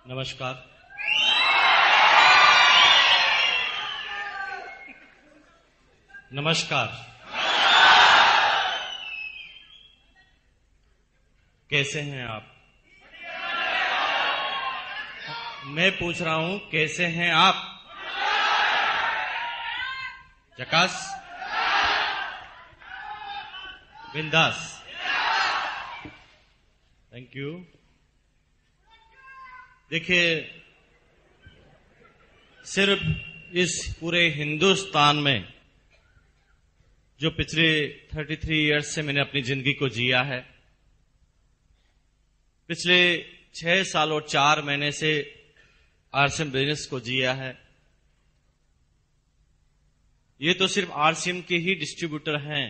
नमस्कार। नमस्कार। कैसे हैं आप? मैं पूछ रहा हूं कैसे हैं आप? झकास, बिंदास। Thank you. देखिए, सिर्फ इस पूरे हिंदुस्तान में जो पिछले 33 इयर्स से मैंने अपनी जिंदगी को जिया है, पिछले 6 साल और 4 महीने से आरसीएम बिजनेस को जिया है, ये तो सिर्फ आरसीएम के ही डिस्ट्रीब्यूटर हैं।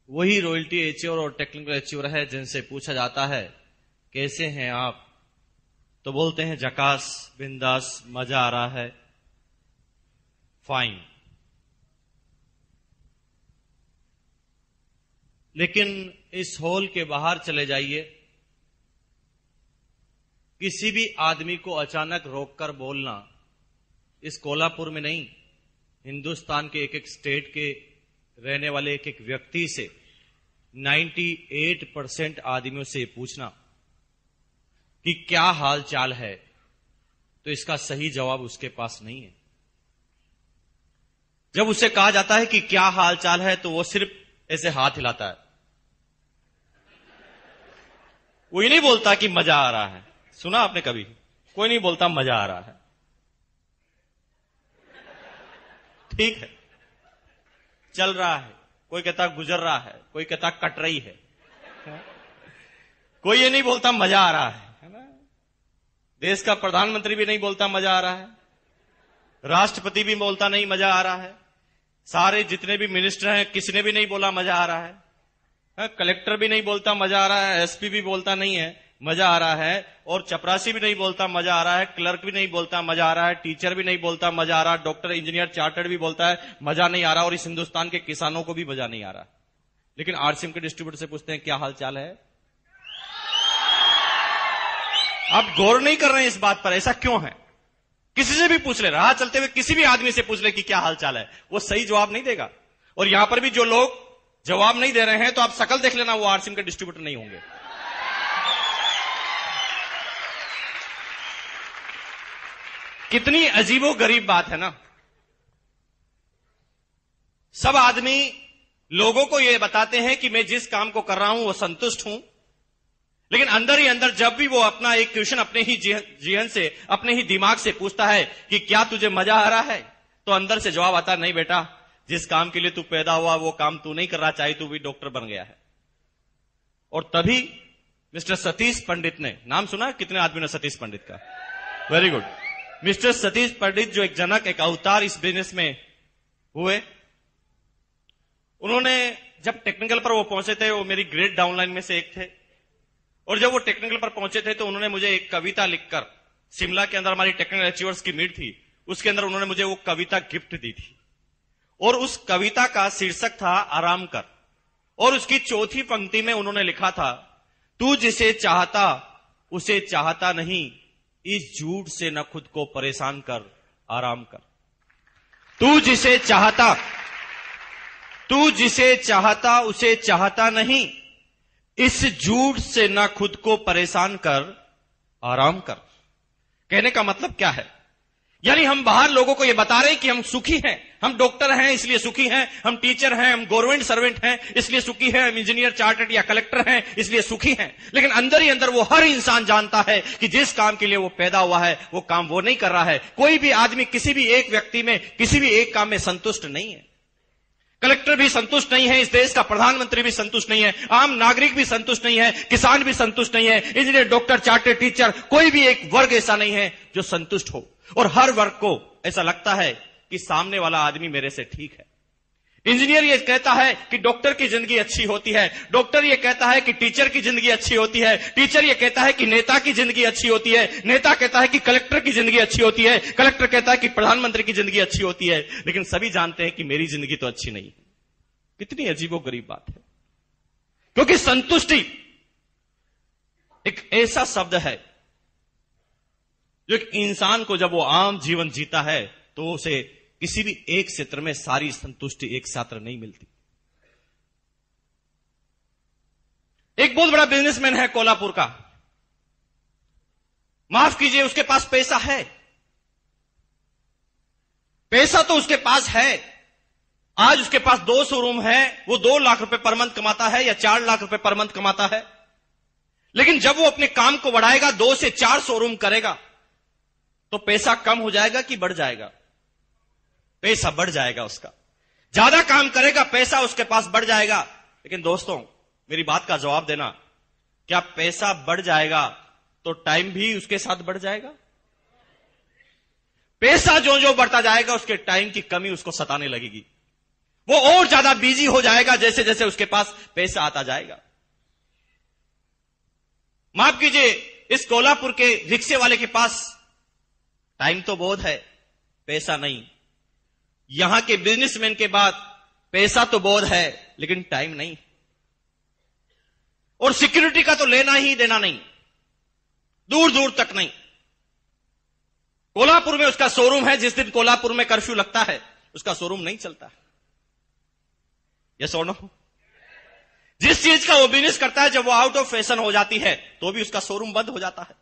वही रॉयल्टी एचीवर और टेक्निकल एचीवर है जिनसे पूछा जाता है कैसे हैं आप, तो बोलते हैं झकास, बिंदास, मजा आ रहा है, फाइन। लेकिन इस हॉल के बाहर चले जाइए, किसी भी आदमी को अचानक रोककर बोलना, इस कोल्हापुर में नहीं, हिंदुस्तान के एक एक स्टेट के रहने वाले एक एक व्यक्ति से 98% आदमियों से पूछना कि क्या हाल चाल है, तो इसका सही जवाब उसके पास नहीं है। जब उसे कहा जाता है कि क्या हाल चाल है, तो वो सिर्फ ऐसे हाथ हिलाता है, वो ये नहीं बोलता कि मजा आ रहा है। सुना आपने कभी? कोई नहीं बोलता मजा आ रहा है। ठीक है, चल रहा है, कोई कहता गुजर रहा है, कोई कहता कट रही है, कोई ये नहीं बोलता मजा आ रहा है ना? देश का प्रधानमंत्री भी नहीं बोलता मजा आ रहा है, राष्ट्रपति भी बोलता नहीं मजा आ रहा है, सारे जितने भी मिनिस्टर हैं किसी ने भी नहीं बोला मजा आ रहा है, कलेक्टर भी नहीं बोलता मजा आ रहा है, एसपी भी बोलता नहीं है मजा आ रहा है, और चपरासी भी नहीं बोलता मजा आ रहा है, क्लर्क भी नहीं बोलता मजा आ रहा है, टीचर भी नहीं बोलता मजा आ रहा है, डॉक्टर, इंजीनियर, चार्टर्ड भी बोलता है मजा नहीं आ रहा, और इस हिंदुस्तान के किसानों को भी मजा नहीं आ रहा। लेकिन आरसीएम के डिस्ट्रीब्यूटर से पूछते हैं क्या हाल चाल है? आप गौर नहीं कर रहे हैं इस बात पर, ऐसा क्यों है? किसी से भी पूछ ले, राह चलते हुए किसी भी आदमी से पूछ ले कि क्या हाल चाल है, वो सही जवाब नहीं देगा। और यहां पर भी जो लोग जवाब नहीं दे रहे हैं, तो आप शकल देख लेना, वो आरसीएम के डिस्ट्रीब्यूटर नहीं होंगे। कितनी अजीबो गरीब बात है ना। सब आदमी लोगों को यह बताते हैं कि मैं जिस काम को कर रहा हूं वो संतुष्ट हूं, लेकिन अंदर ही अंदर जब भी वो अपना एक क्वेश्चन अपने ही जीवन से, अपने ही दिमाग से पूछता है कि क्या तुझे मजा आ रहा है, तो अंदर से जवाब आता नहीं बेटा, जिस काम के लिए तू पैदा हुआ वो काम तू नहीं कर रहा, चाहे तू भी डॉक्टर बन गया है। और तभी मिस्टर सतीश पंडित ने, नाम सुना कितने आदमी ने सतीश पंडित का? Very good. मिस्टर सतीश पंडित जो एक जनक, एक अवतार इस बिजनेस में हुए, उन्होंने जब टेक्निकल पर वो पहुंचे थे, वो मेरी ग्रेड डाउनलाइन में से एक थे, और जब वो टेक्निकल पर पहुंचे थे तो उन्होंने मुझे एक कविता लिखकर, शिमला के अंदर हमारी टेक्निकल अचीवर्स की मीट थी, उसके अंदर उन्होंने मुझे वो कविता गिफ्ट दी थी, और उस कविता का शीर्षक था आराम कर, और उसकी चौथी पंक्ति में उन्होंने लिखा था, तू जिसे चाहता उसे चाहता नहीं, इस झूठ से न खुद को परेशान कर, आराम कर। तू जिसे चाहता उसे चाहता नहीं, इस झूठ से न खुद को परेशान कर, आराम कर। कहने का मतलब क्या है? यानी हम बाहर लोगों को यह बता रहे हैं कि हम सुखी हैं, हम डॉक्टर हैं इसलिए सुखी हैं, हम टीचर हैं, हम गवर्नमेंट सर्वेंट हैं इसलिए सुखी हैं, हम इंजीनियर, चार्टर्ड या कलेक्टर हैं इसलिए सुखी हैं। लेकिन अंदर ही अंदर वो हर इंसान जानता है कि जिस काम के लिए वो पैदा हुआ है वो काम वो नहीं कर रहा है। कोई भी आदमी किसी भी एक व्यक्ति में, किसी भी एक काम में संतुष्ट नहीं है। कलेक्टर भी संतुष्ट नहीं है, इस देश का प्रधानमंत्री भी संतुष्ट नहीं है, आम नागरिक भी संतुष्ट नहीं है, किसान भी संतुष्ट नहीं है, इंजीनियर, डॉक्टर, चार्टर्ड, टीचर, कोई भी एक वर्ग ऐसा नहीं है जो संतुष्ट हो। और हर वर्ग को ऐसा लगता है कि सामने वाला आदमी मेरे से ठीक है। इंजीनियर ये कहता है कि डॉक्टर की जिंदगी अच्छी होती है, डॉक्टर ये कहता है कि टीचर की जिंदगी अच्छी होती है, टीचर ये कहता है कि नेता की जिंदगी अच्छी होती है, नेता कहता है कि कलेक्टर की जिंदगी अच्छी होती है, कलेक्टर कहता है कि प्रधानमंत्री की जिंदगी अच्छी होती है, लेकिन सभी जानते हैं कि मेरी जिंदगी तो अच्छी नहीं है। कितनी अजीबोगरीब बात है। क्योंकि संतुष्टि एक ऐसा शब्द है जो एक इंसान को जब वो आम जीवन जीता है तो उसे किसी भी एक क्षेत्र में सारी संतुष्टि एक साथ नहीं मिलती। एक बहुत बड़ा बिजनेसमैन है कोल्हापुर का, माफ कीजिए, उसके पास पैसा है, पैसा तो उसके पास है। आज उसके पास 2 शोरूम है, वो 2 लाख रुपए पर मंथ कमाता है या 4 लाख रुपए पर मंथ कमाता है। लेकिन जब वो अपने काम को बढ़ाएगा, 2 से 4 शोरूम करेगा, तो पैसा कम हो जाएगा कि बढ़ जाएगा? पैसा बढ़ जाएगा उसका। ज्यादा काम करेगा, पैसा उसके पास बढ़ जाएगा। लेकिन दोस्तों, मेरी बात का जवाब देना, क्या पैसा बढ़ जाएगा तो टाइम भी उसके साथ बढ़ जाएगा? पैसा जो जो बढ़ता जाएगा, उसके टाइम की कमी उसको सताने लगेगी। वो और ज्यादा बिजी हो जाएगा जैसे जैसे उसके पास पैसा आता जाएगा। माफ कीजिए, इस कोल्हापुर के रिक्शे वाले के पास टाइम तो बहुत है, पैसा नहीं। यहां के बिजनेसमैन के बाद पैसा तो बहुत है, लेकिन टाइम नहीं। और सिक्योरिटी का तो लेना ही देना नहीं, दूर दूर तक नहीं। कोल्हापुर में उसका शोरूम है, जिस दिन कोल्हापुर में कर्फ्यू लगता है उसका शोरूम नहीं चलता। यस और नो? जिस चीज का वो बिजनेस करता है, जब वो आउट ऑफ फैशन हो जाती है तो भी उसका शोरूम बंद हो जाता है।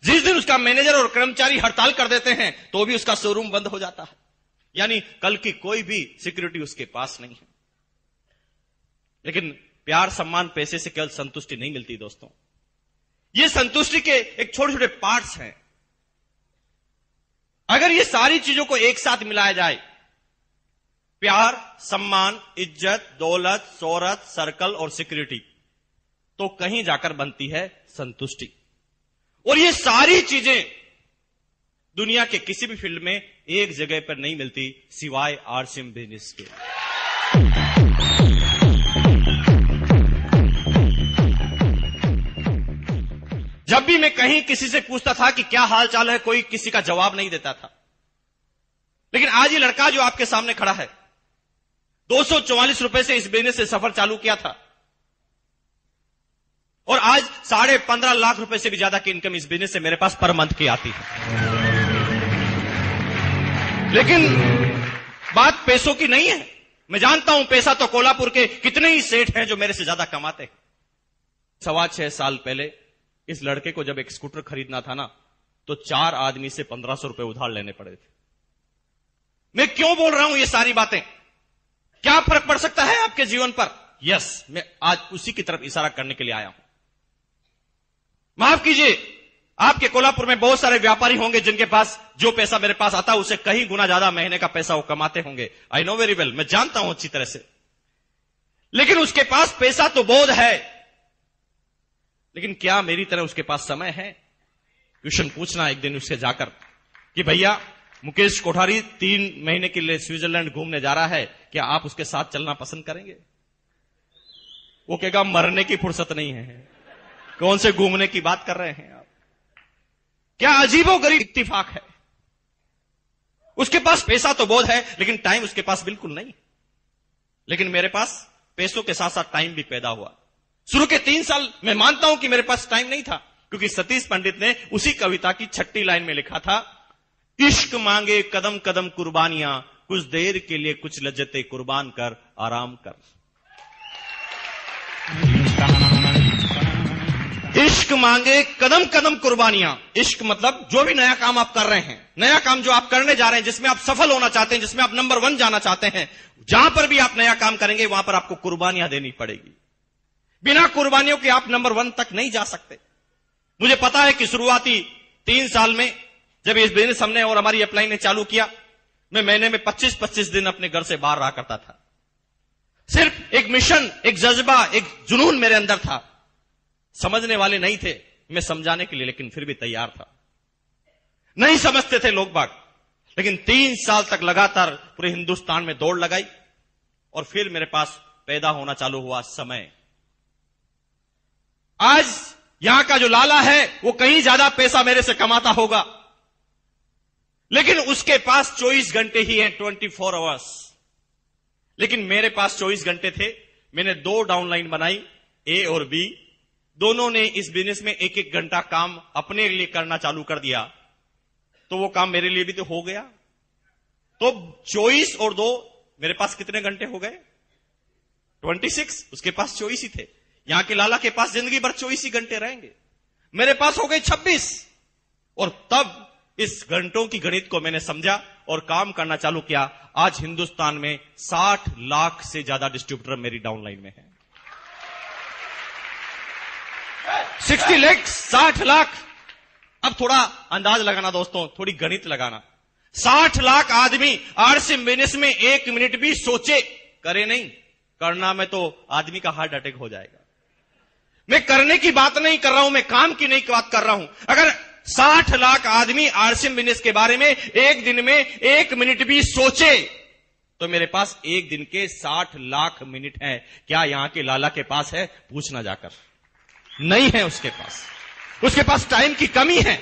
जिस दिन उसका मैनेजर और कर्मचारी हड़ताल कर देते हैं तो भी उसका शोरूम बंद हो जाता है। यानी कल की कोई भी सिक्योरिटी उसके पास नहीं है। लेकिन प्यार, सम्मान, पैसे से केवल संतुष्टि नहीं मिलती दोस्तों। ये संतुष्टि के एक छोटे छोटे पार्ट्स हैं। अगर ये सारी चीजों को एक साथ मिलाया जाए, प्यार, सम्मान, इज्जत, दौलत, शोहरत, सर्कल और सिक्योरिटी, तो कहीं जाकर बनती है संतुष्टि। और ये सारी चीजें दुनिया के किसी भी फील्ड में एक जगह पर नहीं मिलती सिवाय आरसीएम बिजनेस के। जब भी मैं कहीं किसी से पूछता था कि क्या हाल चाल है, कोई किसी का जवाब नहीं देता था। लेकिन आज ये लड़का जो आपके सामने खड़ा है, 244 रुपए से इस बिजनेस से सफर चालू किया था और आज 15.5 लाख रुपए से भी ज्यादा की इनकम इस बिजनेस से मेरे पास पर मंथ की आती है। लेकिन बात पैसों की नहीं है। मैं जानता हूं पैसा तो कोल्हापुर के कितने ही सेठ हैं जो मेरे से ज्यादा कमाते हैं। 6.25 साल पहले इस लड़के को जब एक स्कूटर खरीदना था ना, तो 4 आदमी से 1500 रुपए उधार लेने पड़े थे। मैं क्यों बोल रहा हूं ये सारी बातें? क्या फर्क पड़ सकता है आपके जीवन पर? यस, मैं आज उसी की तरफ इशारा करने के लिए आया हूं। माफ कीजिए, आपके कोल्हापुर में बहुत सारे व्यापारी होंगे जिनके पास जो पैसा मेरे पास आता है उससे कहीं गुना ज्यादा महीने का पैसा वो कमाते होंगे। आई नो वेरी वेल, मैं जानता हूं अच्छी तरह से। लेकिन उसके पास पैसा तो बहुत है, लेकिन क्या मेरी तरह उसके पास समय है? क्वेश्चन पूछना एक दिन उससे जाकर कि भैया, मुकेश कोठारी 3 महीने के लिए स्विट्जरलैंड घूमने जा रहा है, क्या आप उसके साथ चलना पसंद करेंगे? वो कहेगा मरने की फुर्सत नहीं है, कौन से घूमने की बात कर रहे हैं आप? क्या अजीबोगरीब इत्तिफाक है। उसके पास पैसा तो बहुत है, लेकिन टाइम उसके पास बिल्कुल नहीं। लेकिन मेरे पास पैसों के साथ साथ टाइम भी पैदा हुआ। शुरू के 3 साल मैं मानता हूं कि मेरे पास टाइम नहीं था, क्योंकि सतीश पंडित ने उसी कविता की 6ठी लाइन में लिखा था, इश्क मांगे कदम कदम कुर्बानियां, कुछ देर के लिए कुछ लज्जतें कुर्बान कर आराम कर। इश्क मांगे कदम कदम कुर्बानियां। इश्क मतलब जो भी नया काम आप कर रहे हैं, नया काम जो आप करने जा रहे हैं, जिसमें आप सफल होना चाहते हैं, जिसमें आप नंबर 1 जाना चाहते हैं, जहां पर भी आप नया काम करेंगे वहां पर आपको कुर्बानियां देनी पड़ेगी। बिना कुर्बानियों के आप नंबर 1 तक नहीं जा सकते। मुझे पता है कि शुरुआती 3 साल में जब इस बिजनेस हमने और हमारी अपलाइन ने चालू किया, मैं महीने में 25-25 दिन अपने घर से बाहर रहा करता था। सिर्फ एक मिशन, एक जज्बा, एक जुनून मेरे अंदर था। समझने वाले नहीं थे, मैं समझाने के लिए लेकिन फिर भी तैयार था। नहीं समझते थे लोग बाग, लेकिन 3 साल तक लगातार पूरे हिंदुस्तान में दौड़ लगाई और फिर मेरे पास पैदा होना चालू हुआ समय। आज यहां का जो लाला है वो कहीं ज्यादा पैसा मेरे से कमाता होगा, लेकिन उसके पास 24 घंटे ही हैं, 24 आवर्स। लेकिन मेरे पास 24 घंटे थे। मैंने 2 डाउनलाइन बनाई, ए और बी। दोनों ने इस बिजनेस में 1-1 घंटा काम अपने लिए करना चालू कर दिया। तो वो काम मेरे लिए भी तो हो गया। तो 24 और 2 मेरे पास कितने घंटे हो गए? 26। उसके पास 24 ही थे। यहां के लाला के पास जिंदगी भर 24 ही घंटे रहेंगे, मेरे पास हो गए 26। और तब इस घंटों की गणित को मैंने समझा और काम करना चालू किया। आज हिंदुस्तान में 60 लाख से ज्यादा डिस्ट्रीब्यूटर मेरी डाउनलाइन में है। 60 लाख, 60 लाख। अब थोड़ा अंदाज लगाना दोस्तों, थोड़ी गणित लगाना। 60 लाख आदमी आरसी बिजनेस में 1 मिनट भी सोचे, करे नहीं। करना में तो आदमी का हार्ट अटैक हो जाएगा। मैं करने की बात नहीं कर रहा हूं, मैं काम की नहीं बात कर रहा हूं। अगर 60 लाख आदमी आरसी बिजनेस के बारे में एक दिन में 1 मिनट भी सोचे तो मेरे पास एक दिन के 60 लाख मिनट हैं। क्या यहां के लाला के पास है? पूछना जाकर। नहीं है उसके पास। उसके पास टाइम की कमी है।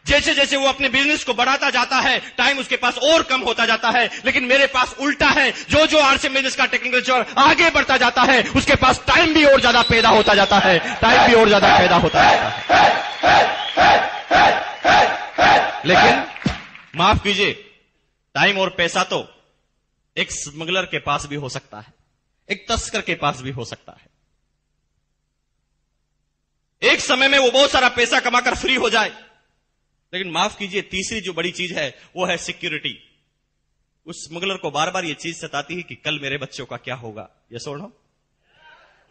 जैसे जैसे वो अपने बिजनेस को बढ़ाता जाता है, टाइम उसके पास और कम होता जाता है। लेकिन मेरे पास उल्टा है। जो जो आरसी बिजनेस का टेक्निकल जोर आगे बढ़ता जाता है, उसके पास टाइम भी और ज्यादा पैदा होता जाता है। टाइम भी और ज्यादा पैदा होता जाता है। लेकिन माफ कीजिए, टाइम और पैसा तो एक स्मगलर के पास भी हो सकता है, एक तस्कर के पास भी हो सकता है। एक समय में वो बहुत सारा पैसा कमाकर फ्री हो जाए। लेकिन माफ कीजिए, तीसरी जो बड़ी चीज है वो है सिक्योरिटी। उस स्मगलर को बार बार ये चीज सताती है कि कल मेरे बच्चों का क्या होगा। ये सुनो,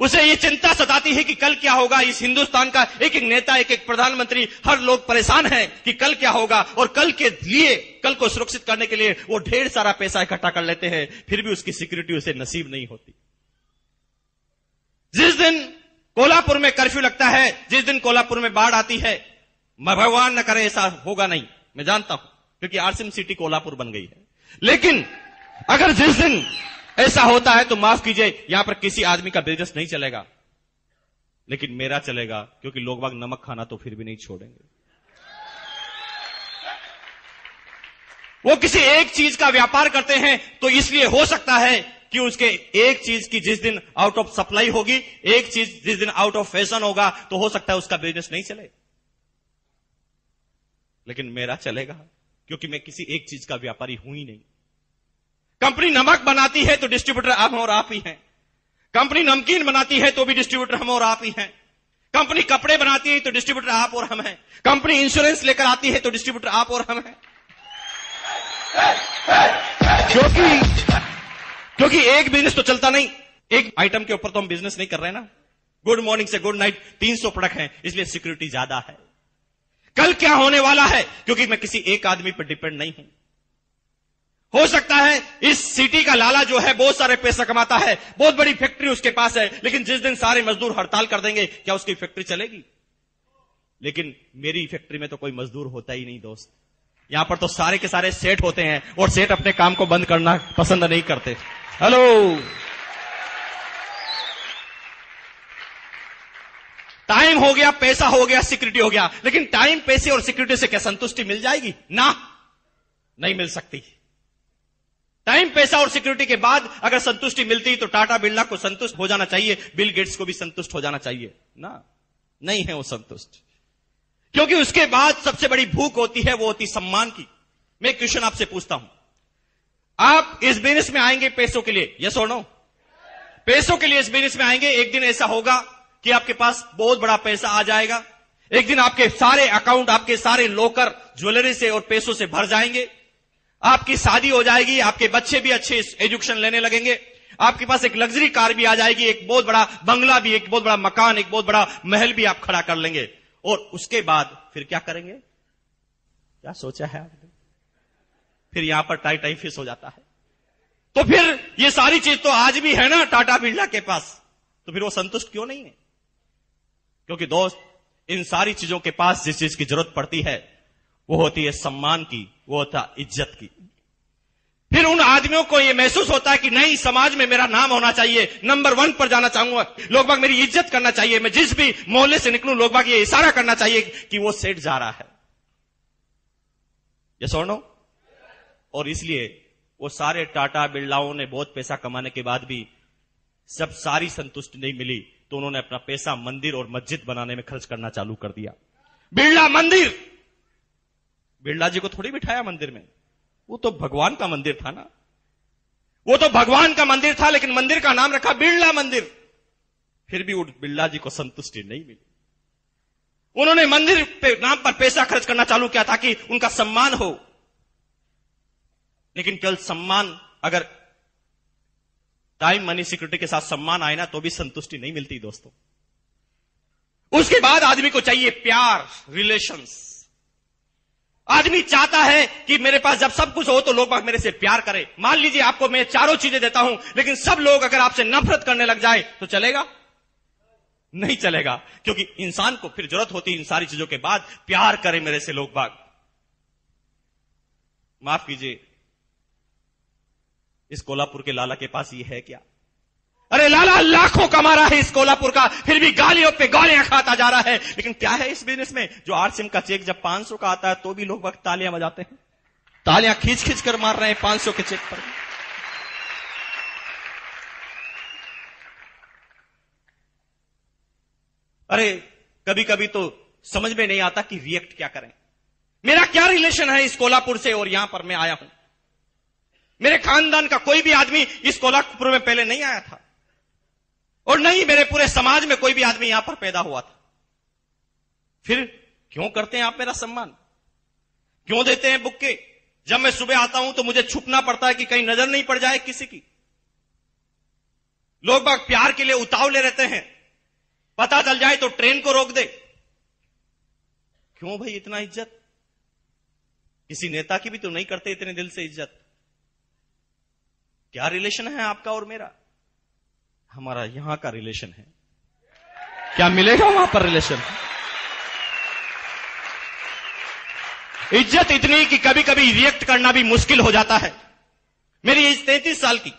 उसे ये चिंता सताती है कि कल क्या होगा। इस हिंदुस्तान का एक एक नेता, एक एक प्रधानमंत्री, हर लोग परेशान हैं कि कल क्या होगा। और कल के लिए, कल को सुरक्षित करने के लिए वो ढेर सारा पैसा इकट्ठा कर लेते हैं, फिर भी उसकी सिक्योरिटी उसे नसीब नहीं होती। जिस दिन कोल्हापुर में कर्फ्यू लगता है, जिस दिन कोल्हापुर में बाढ़ आती है, भगवान न करे ऐसा होगा नहीं, मैं जानता हूं, क्योंकि आरसीएम सिटी कोल्हापुर बन गई है। लेकिन अगर जिस दिन ऐसा होता है तो माफ कीजिए, यहां पर किसी आदमी का बिजनेस नहीं चलेगा, लेकिन मेरा चलेगा, क्योंकि लोग बाग नमक खाना तो फिर भी नहीं छोड़ेंगे। वो किसी एक चीज का व्यापार करते हैं तो इसलिए हो सकता है कि उसके एक चीज की जिस दिन आउट ऑफ सप्लाई होगी, एक चीज जिस दिन आउट ऑफ फैशन होगा, तो हो सकता है उसका बिजनेस नहीं चले। लेकिन मेरा चलेगा, क्योंकि मैं किसी एक चीज का व्यापारी हूं ही नहीं। कंपनी नमक बनाती है तो डिस्ट्रीब्यूटर हम और आप ही हैं। कंपनी नमकीन बनाती है तो भी डिस्ट्रीब्यूटर हम और आप ही हैं। कंपनी कपड़े बनाती है तो डिस्ट्रीब्यूटर आप और हम हैं। कंपनी इंश्योरेंस लेकर आती है तो डिस्ट्रीब्यूटर आप और हम हैं। क्योंकि एक बिजनेस तो चलता नहीं, एक आइटम के ऊपर तो हम बिजनेस नहीं कर रहे ना। गुड मॉर्निंग से गुड नाइट 300 प्रोडक्ट हैं, इसलिए सिक्योरिटी ज्यादा है। कल क्या होने वाला है, क्योंकि मैं किसी एक आदमी पर डिपेंड नहीं हूं। हो सकता है इस सिटी का लाला जो है बहुत सारे पैसा कमाता है, बहुत बड़ी फैक्ट्री उसके पास है, लेकिन जिस दिन सारे मजदूर हड़ताल कर देंगे, क्या उसकी फैक्ट्री चलेगी? लेकिन मेरी फैक्ट्री में तो कोई मजदूर होता ही नहीं दोस्त। यहां पर तो सारे के सारे सेठ होते हैं, और सेठ अपने काम को बंद करना पसंद नहीं करते। हेलो, टाइम हो गया, पैसा हो गया, सिक्योरिटी हो गया, लेकिन टाइम, पैसे और सिक्योरिटी से क्या संतुष्टि मिल जाएगी? ना, नहीं मिल सकती। टाइम, पैसा और सिक्योरिटी के बाद अगर संतुष्टि मिलती तो टाटा बिरला को संतुष्ट हो जाना चाहिए, बिल गेट्स को भी संतुष्ट हो जाना चाहिए ना। नहीं है वो संतुष्ट, क्योंकि उसके बाद सबसे बड़ी भूख होती है, वो होती सम्मान की। मैं एक क्वेश्चन आपसे पूछता हूं, आप इस बिजनेस में आएंगे पैसों के लिए? यस और नो? पैसों के लिए इस बिजनेस में आएंगे। एक दिन ऐसा होगा कि आपके पास बहुत बड़ा पैसा आ जाएगा। एक दिन आपके सारे अकाउंट, आपके सारे लॉकर ज्वेलरी से और पैसों से भर जाएंगे। आपकी शादी हो जाएगी, आपके बच्चे भी अच्छे एजुकेशन लेने लगेंगे, आपके पास एक लग्जरी कार भी आ जाएगी, एक बहुत बड़ा बंगला भी, एक बहुत बड़ा मकान, एक बहुत बड़ा महल भी आप खड़ा कर लेंगे। और उसके बाद फिर क्या करेंगे? क्या सोचा है आपने? फिर यहां पर टाई टाई फिश हो जाता है। तो फिर ये सारी चीज तो आज भी है ना टाटा बिरला के पास, तो फिर वो संतुष्ट क्यों नहीं है? क्योंकि दोस्त, इन सारी चीजों के पास जिस चीज की जरूरत पड़ती है वो होती है सम्मान की, वो होता है इज्जत की। फिर उन आदमियों को यह महसूस होता है कि नहीं, समाज में मेरा नाम होना चाहिए, नंबर 1 पर जाना चाहूंगा, लोग बाग मेरी इज्जत करना चाहिए, मैं जिस भी मोहल्ले से निकलूं लोग बाग ये इशारा करना चाहिए कि वो सेठ जा रहा है। यस और नो? और इसलिए वो सारे टाटा बिरलाओं ने बहुत पैसा कमाने के बाद भी सब सारी संतुष्टि नहीं मिली, तो उन्होंने अपना पैसा मंदिर और मस्जिद बनाने में खर्च करना चालू कर दिया। बिरला मंदिर, बिरला जी को थोड़ी बिठाया मंदिर में, वो तो भगवान का मंदिर था ना, वो तो भगवान का मंदिर था, लेकिन मंदिर का नाम रखा बिरला मंदिर। फिर भी उस बिरला जी को संतुष्टि नहीं मिली। उन्होंने मंदिर पे नाम पर पैसा खर्च करना चालू किया ताकि उनका सम्मान हो, लेकिन केवल सम्मान, अगर टाइम मनी सिक्योरिटी के साथ सम्मान आए ना तो भी संतुष्टि नहीं मिलती दोस्तों। उसके बाद आदमी को चाहिए प्यार, रिलेशंस। आदमी चाहता है कि मेरे पास जब सब कुछ हो तो लोग मेरे से प्यार करें। मान लीजिए आपको मैं चारों चीजें देता हूं, लेकिन सब लोग अगर आपसे नफरत करने लग जाए तो चलेगा? नहीं चलेगा, क्योंकि इंसान को फिर जरूरत होती है इन सारी चीजों के बाद प्यार करें मेरे से लोग बाग। माफ कीजिए, इस कोल्हापुर के लाला के पास ये है क्या? अरे लाला लाखों कमा रहा है इस कोल्हापुर का, फिर भी गालियों पे गालियां खाता जा रहा है। लेकिन क्या है इस बिजनेस में? जो आरसीएम का चेक जब 500 का आता है तो भी लोग वक्त तालियां बजाते हैं, तालियां खींच खींच कर मार रहे हैं 500 के चेक पर। अरे कभी कभी तो समझ में नहीं आता कि रिएक्ट क्या करें। मेरा क्या रिलेशन है इस कोल्हापुर से और यहां पर मैं आया हूं? मेरे खानदान का कोई भी आदमी इस कोल्हापुर में पहले नहीं आया था, और नहीं मेरे पूरे समाज में कोई भी आदमी यहां पर पैदा हुआ था। फिर क्यों करते हैं आप मेरा सम्मान? क्यों देते हैं बुक्के? जब मैं सुबह आता हूं तो मुझे छुपना पड़ता है कि कहीं नजर नहीं पड़ जाए किसी की। लोग बाग प्यार के लिए उतावले रहते हैं, पता चल जाए तो ट्रेन को रोक दे। क्यों भाई इतना इज्जत? किसी नेता की भी तो नहीं करते इतने दिल से इज्जत। क्या रिलेशन है आपका और मेरा? हमारा यहां का रिलेशन है, क्या मिलेगा वहां पर रिलेशन? इज्जत इतनी कि कभी कभी रिएक्ट करना भी मुश्किल हो जाता है। मेरी एज 33 साल की,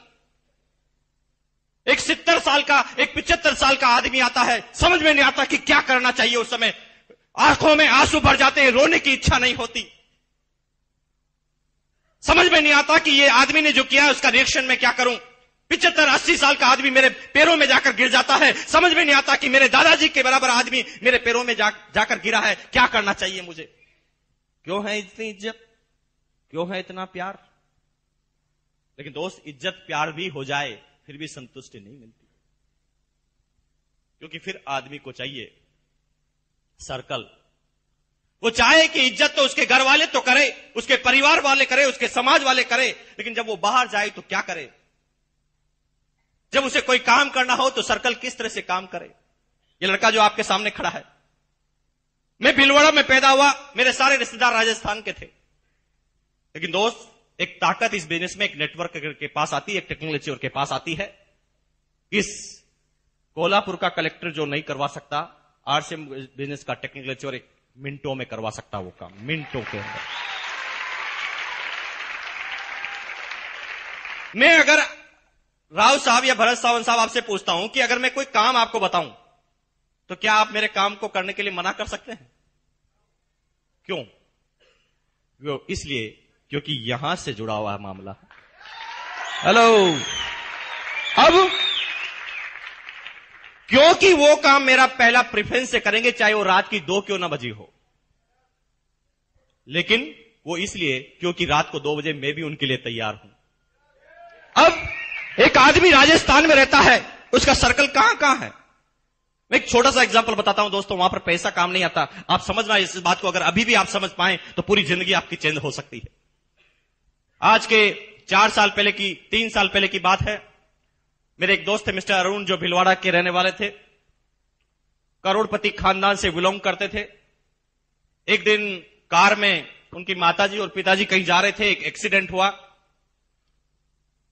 एक 70 साल का, एक 75 साल का आदमी आता है, समझ में नहीं आता कि क्या करना चाहिए। उस समय आंखों में आंसू भर जाते हैं, रोने की इच्छा नहीं होती। समझ में नहीं आता कि ये आदमी ने जो किया है उसका रिएक्शन में क्या करूं। 75-80 साल का आदमी मेरे पैरों में जाकर गिर जाता है, समझ में नहीं आता कि मेरे दादाजी के बराबर आदमी मेरे पैरों में जाकर गिरा है, क्या करना चाहिए मुझे? क्यों है इतनी इज्जत? क्यों है इतना प्यार? लेकिन दोस्त, इज्जत प्यार भी हो जाए फिर भी संतुष्टि नहीं मिलती, क्योंकि फिर आदमी को चाहिए सर्कल। वो चाहे कि इज्जत तो उसके घर वाले तो करे, उसके परिवार वाले करे, उसके समाज वाले करे, लेकिन जब वो बाहर जाए तो क्या करे? जब उसे कोई काम करना हो तो सर्कल किस तरह से काम करे? ये लड़का जो आपके सामने खड़ा है, मैं भीलवाड़ा में पैदा हुआ, मेरे सारे रिश्तेदार राजस्थान के थे। लेकिन दोस्त, एक ताकत इस बिजनेस में, एक नेटवर्क के पास आती है, एक टेक्नोलॉजी के पास आती है। इस कोल्हापुर का कलेक्टर जो नहीं करवा सकता, आरसीएम बिजनेस का टेक्नोलॉजी और एक मिनटों में करवा सकता वो काम, मिनटों के अंदर। मैं अगर राव साहब या भरत सावंत साहब आपसे पूछता हूं कि अगर मैं कोई काम आपको बताऊं तो क्या आप मेरे काम को करने के लिए मना कर सकते हैं? क्यों? वो इसलिए क्योंकि यहां से जुड़ा हुआ है मामला। हेलो, अब क्योंकि वो काम मेरा पहला प्रेफरेंस से करेंगे, चाहे वो रात की 2 क्यों ना बजी हो, लेकिन वो इसलिए क्योंकि रात को 2 बजे मैं भी उनके लिए तैयार हूं। अब एक आदमी राजस्थान में रहता है, उसका सर्कल कहां कहां है? मैं एक छोटा सा एग्जांपल बताता हूं दोस्तों, वहां पर पैसा काम नहीं आता। आप समझना इस बात को, अगर अभी भी आप समझ पाए तो पूरी जिंदगी आपकी चेंज हो सकती है। आज के 4 साल पहले की, 3 साल पहले की बात है। मेरे एक दोस्त थे मिस्टर अरुण, जो भीलवाड़ा के रहने वाले थे, करोड़पति खानदान से बिलोंग करते थे। एक दिन कार में उनकी माताजी और पिताजी कहीं जा रहे थे, एक एक्सीडेंट हुआ।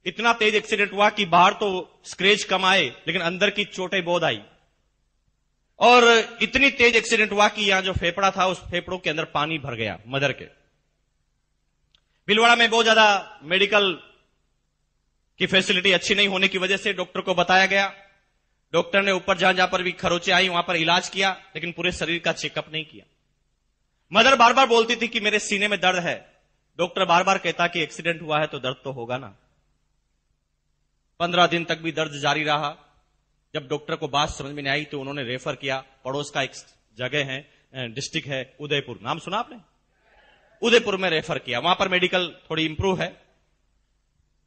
इतना तेज एक्सीडेंट हुआ कि बाहर तो स्क्रैच कम आए, लेकिन अंदर की चोटें बहुत आई। और इतनी तेज एक्सीडेंट हुआ कि यहां जो फेफड़ा था, उस फेफड़ों के अंदर पानी भर गया मदर के। भीलवाड़ा में बहुत ज्यादा मेडिकल की फैसिलिटी अच्छी नहीं होने की वजह से डॉक्टर को बताया गया। डॉक्टर ने ऊपर जहां जहां पर भी खरोंचे आई वहां पर इलाज किया, लेकिन पूरे शरीर का चेकअप नहीं किया। मदर बार बार बोलती थी कि मेरे सीने में दर्द है। डॉक्टर बार बार कहता कि एक्सीडेंट हुआ है तो दर्द तो होगा ना। 15 दिन तक भी दर्द जारी रहा। जब डॉक्टर को बात समझ में नहीं आई तो उन्होंने रेफर किया। पड़ोस का एक जगह है, डिस्ट्रिक्ट है उदयपुर, नाम सुना आपने? उदयपुर में रेफर किया। वहां पर मेडिकल थोड़ी इंप्रूव है।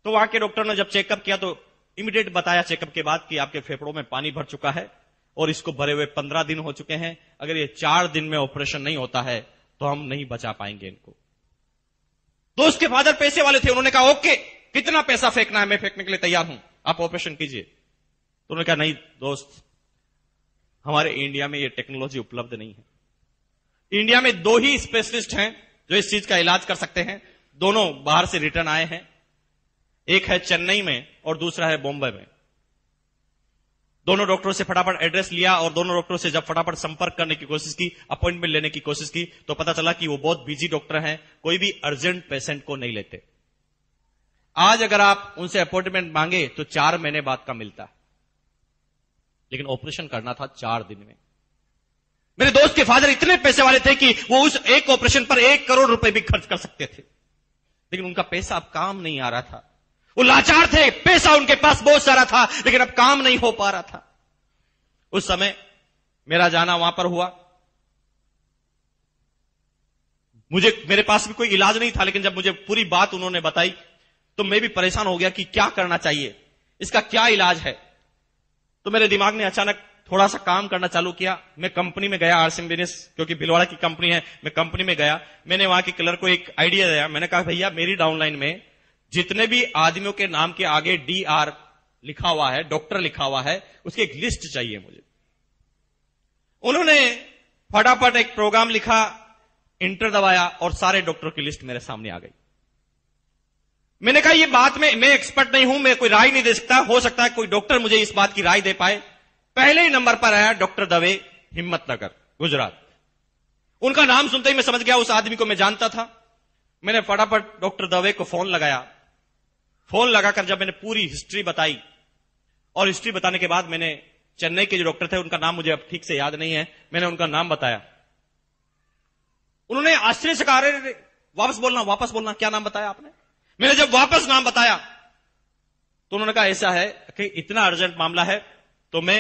तो वहां के डॉक्टर ने जब चेकअप किया तो इमीडिएट बताया चेकअप के बाद कि आपके फेफड़ों में पानी भर चुका है और इसको भरे हुए 15 दिन हो चुके हैं। अगर ये 4 दिन में ऑपरेशन नहीं होता है तो हम नहीं बचा पाएंगे इनको। तो उसके फादर पैसे वाले थे, उन्होंने कहा ओके, कितना पैसा फेंकना है, मैं फेंकने के लिए तैयार हूं, आप ऑपरेशन कीजिए। तो उन्होंने कहा नहीं दोस्त, हमारे इंडिया में ये टेक्नोलॉजी उपलब्ध नहीं है। इंडिया में 2 ही स्पेशलिस्ट हैं जो इस चीज का इलाज कर सकते हैं। दोनों बाहर से रिटर्न आए हैं, एक है चेन्नई में और दूसरा है बॉम्बे में। दोनों डॉक्टरों से फटाफट एड्रेस लिया और दोनों डॉक्टरों से जब फटाफट संपर्क करने की कोशिश की, अपॉइंटमेंट लेने की कोशिश की, तो पता चला कि वो बहुत बिजी डॉक्टर हैं, कोई भी अर्जेंट पेशेंट को नहीं लेते। आज अगर आप उनसे अपॉइंटमेंट मांगे तो 4 महीने बाद का मिलता है, लेकिन ऑपरेशन करना था 4 दिन में। मेरे दोस्त के फादर इतने पैसे वाले थे कि वो उस एक ऑपरेशन पर 1 करोड़ रुपए भी खर्च कर सकते थे, लेकिन उनका पैसा अब काम नहीं आ रहा था। वो लाचार थे, पैसा उनके पास बहुत सारा था लेकिन अब काम नहीं हो पा रहा था। उस समय मेरा जाना वहां पर हुआ। मेरे पास भी कोई इलाज नहीं था, लेकिन जब मुझे पूरी बात उन्होंने बताई तो मैं भी परेशान हो गया कि क्या करना चाहिए, इसका क्या इलाज है। तो मेरे दिमाग ने अचानक थोड़ा सा काम करना चालू किया। मैं कंपनी में गया, आरसीएम बिजनेस, क्योंकि भिलवाड़ा की कंपनी है, मैं कंपनी में गया। मैंने वहां के क्लर्क को एक आइडिया दिया। मैंने कहा भैया मेरी डाउनलाइन में जितने भी आदमियों के नाम के आगे DR लिखा हुआ है, डॉक्टर लिखा हुआ है, उसकी एक लिस्ट चाहिए मुझे। उन्होंने फटाफट एक प्रोग्राम लिखा, इंटर दबाया और सारे डॉक्टरों की लिस्ट मेरे सामने आ गई। मैंने कहा ये बात में मैं एक्सपर्ट नहीं हूं, मैं कोई राय नहीं दे सकता, हो सकता है कोई डॉक्टर मुझे इस बात की राय दे पाए। पहले ही नंबर पर आया डॉक्टर दवे, हिम्मतनगर, गुजरात। उनका नाम सुनते ही मैं समझ गया उस आदमी को मैं जानता था। मैंने फटाफट डॉक्टर दवे को फोन लगाया। फोन लगाकर जब मैंने पूरी हिस्ट्री बताई, और हिस्ट्री बताने के बाद मैंने चेन्नई के जो डॉक्टर थे उनका नाम मुझे अब ठीक से याद नहीं है, मैंने उनका नाम बताया। उन्होंने आश्चर्य से कहा अरे वापस बोलना, क्या नाम बताया आपने? मैंने जब वापस नाम बताया तो उन्होंने कहा ऐसा है कि इतना अर्जेंट मामला है तो मैं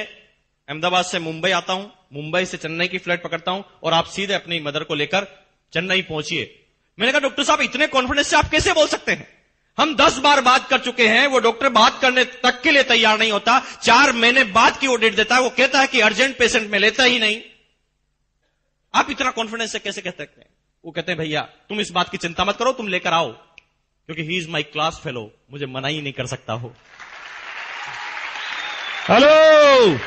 अहमदाबाद से मुंबई आता हूं, मुंबई से चेन्नई की फ्लाइट पकड़ता हूं और आप सीधे अपनी मदर को लेकर चेन्नई पहुंचिए। मैंने कहा डॉक्टर साहब इतने कॉन्फिडेंस से आप कैसे बोल सकते हैं? हम 10 बार बात कर चुके हैं, वो डॉक्टर बात करने तक के लिए तैयार नहीं होता। 4 महीने बाद की वो डेट देता है, वो कहता है कि अर्जेंट पेशेंट में लेता ही नहीं। आप इतना कॉन्फिडेंस से कैसे कह सकते हैं? वो कहते हैं भैया तुम इस बात की चिंता मत करो, तुम लेकर आओ, क्योंकि he is my class fellow, मुझे मना ही नहीं कर सकता हो। हेलो,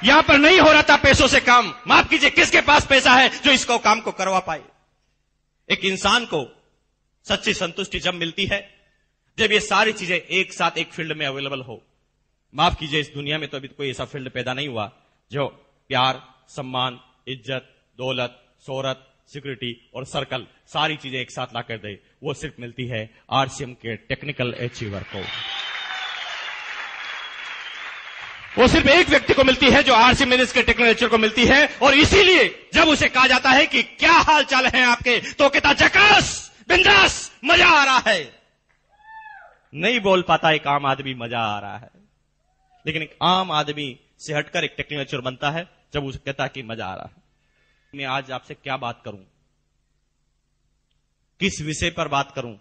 यहां पर नहीं हो रहा था पैसों से काम। माफ कीजिए, किसके पास पैसा है जो इसको काम को करवा पाए? एक इंसान को सच्ची संतुष्टि जब मिलती है जब ये सारी चीजें एक साथ एक फील्ड में अवेलेबल हो। माफ कीजिए, इस दुनिया में तो अभी कोई ऐसा फील्ड पैदा नहीं हुआ जो प्यार, सम्मान, इज्जत, दौलत, शोहरत, सिक्योरिटी और सर्कल सारी चीजें एक साथ ला कर दे। वो सिर्फ मिलती है आरसीएम के टेक्निकल अचीवर को। वो सिर्फ एक व्यक्ति को मिलती है जो आरसीएम के टेक्निकल अचीवर को मिलती है। और इसीलिए जब उसे कहा जाता है कि क्या हाल चाल है आपके, तो कहता झकास, बिंदास, मजा आ रहा है। नहीं बोल पाता एक आम आदमी मजा आ रहा है, लेकिन एक आम आदमी से हटकर एक टेक्निकल अचीवर बनता है जब उसे कहता है कि मजा आ रहा है। मैं आज आपसे क्या बात करूं, किस विषय पर बात करूं,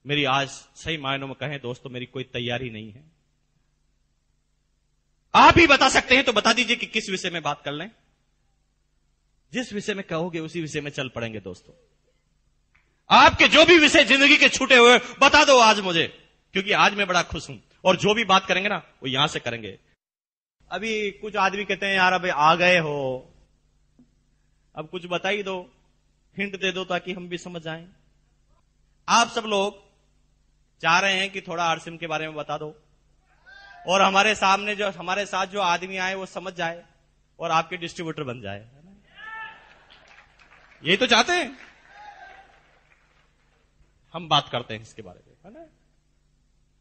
मेरी आज सही मायनों में कहें दोस्तों मेरी कोई तैयारी नहीं है। आप ही बता सकते हैं तो बता दीजिए कि किस विषय में बात कर लें। जिस विषय में कहोगे उसी विषय में चल पड़ेंगे दोस्तों। आपके जो भी विषय जिंदगी के छूटे हुए बता दो आज मुझे, क्योंकि आज मैं बड़ा खुश हूं और जो भी बात करेंगे ना वो यहां से करेंगे। अभी कुछ आदमी कहते हैं यार अब आ गए हो, अब कुछ बता ही दो, हिंट दे दो ताकि हम भी समझ जाएं। आप सब लोग चाह रहे हैं कि थोड़ा आरसीएम के बारे में बता दो और हमारे सामने जो हमारे साथ जो आदमी आए वो समझ जाए और आपके डिस्ट्रीब्यूटर बन जाए। ये तो चाहते हैं हम बात करते हैं इसके बारे में, है ना?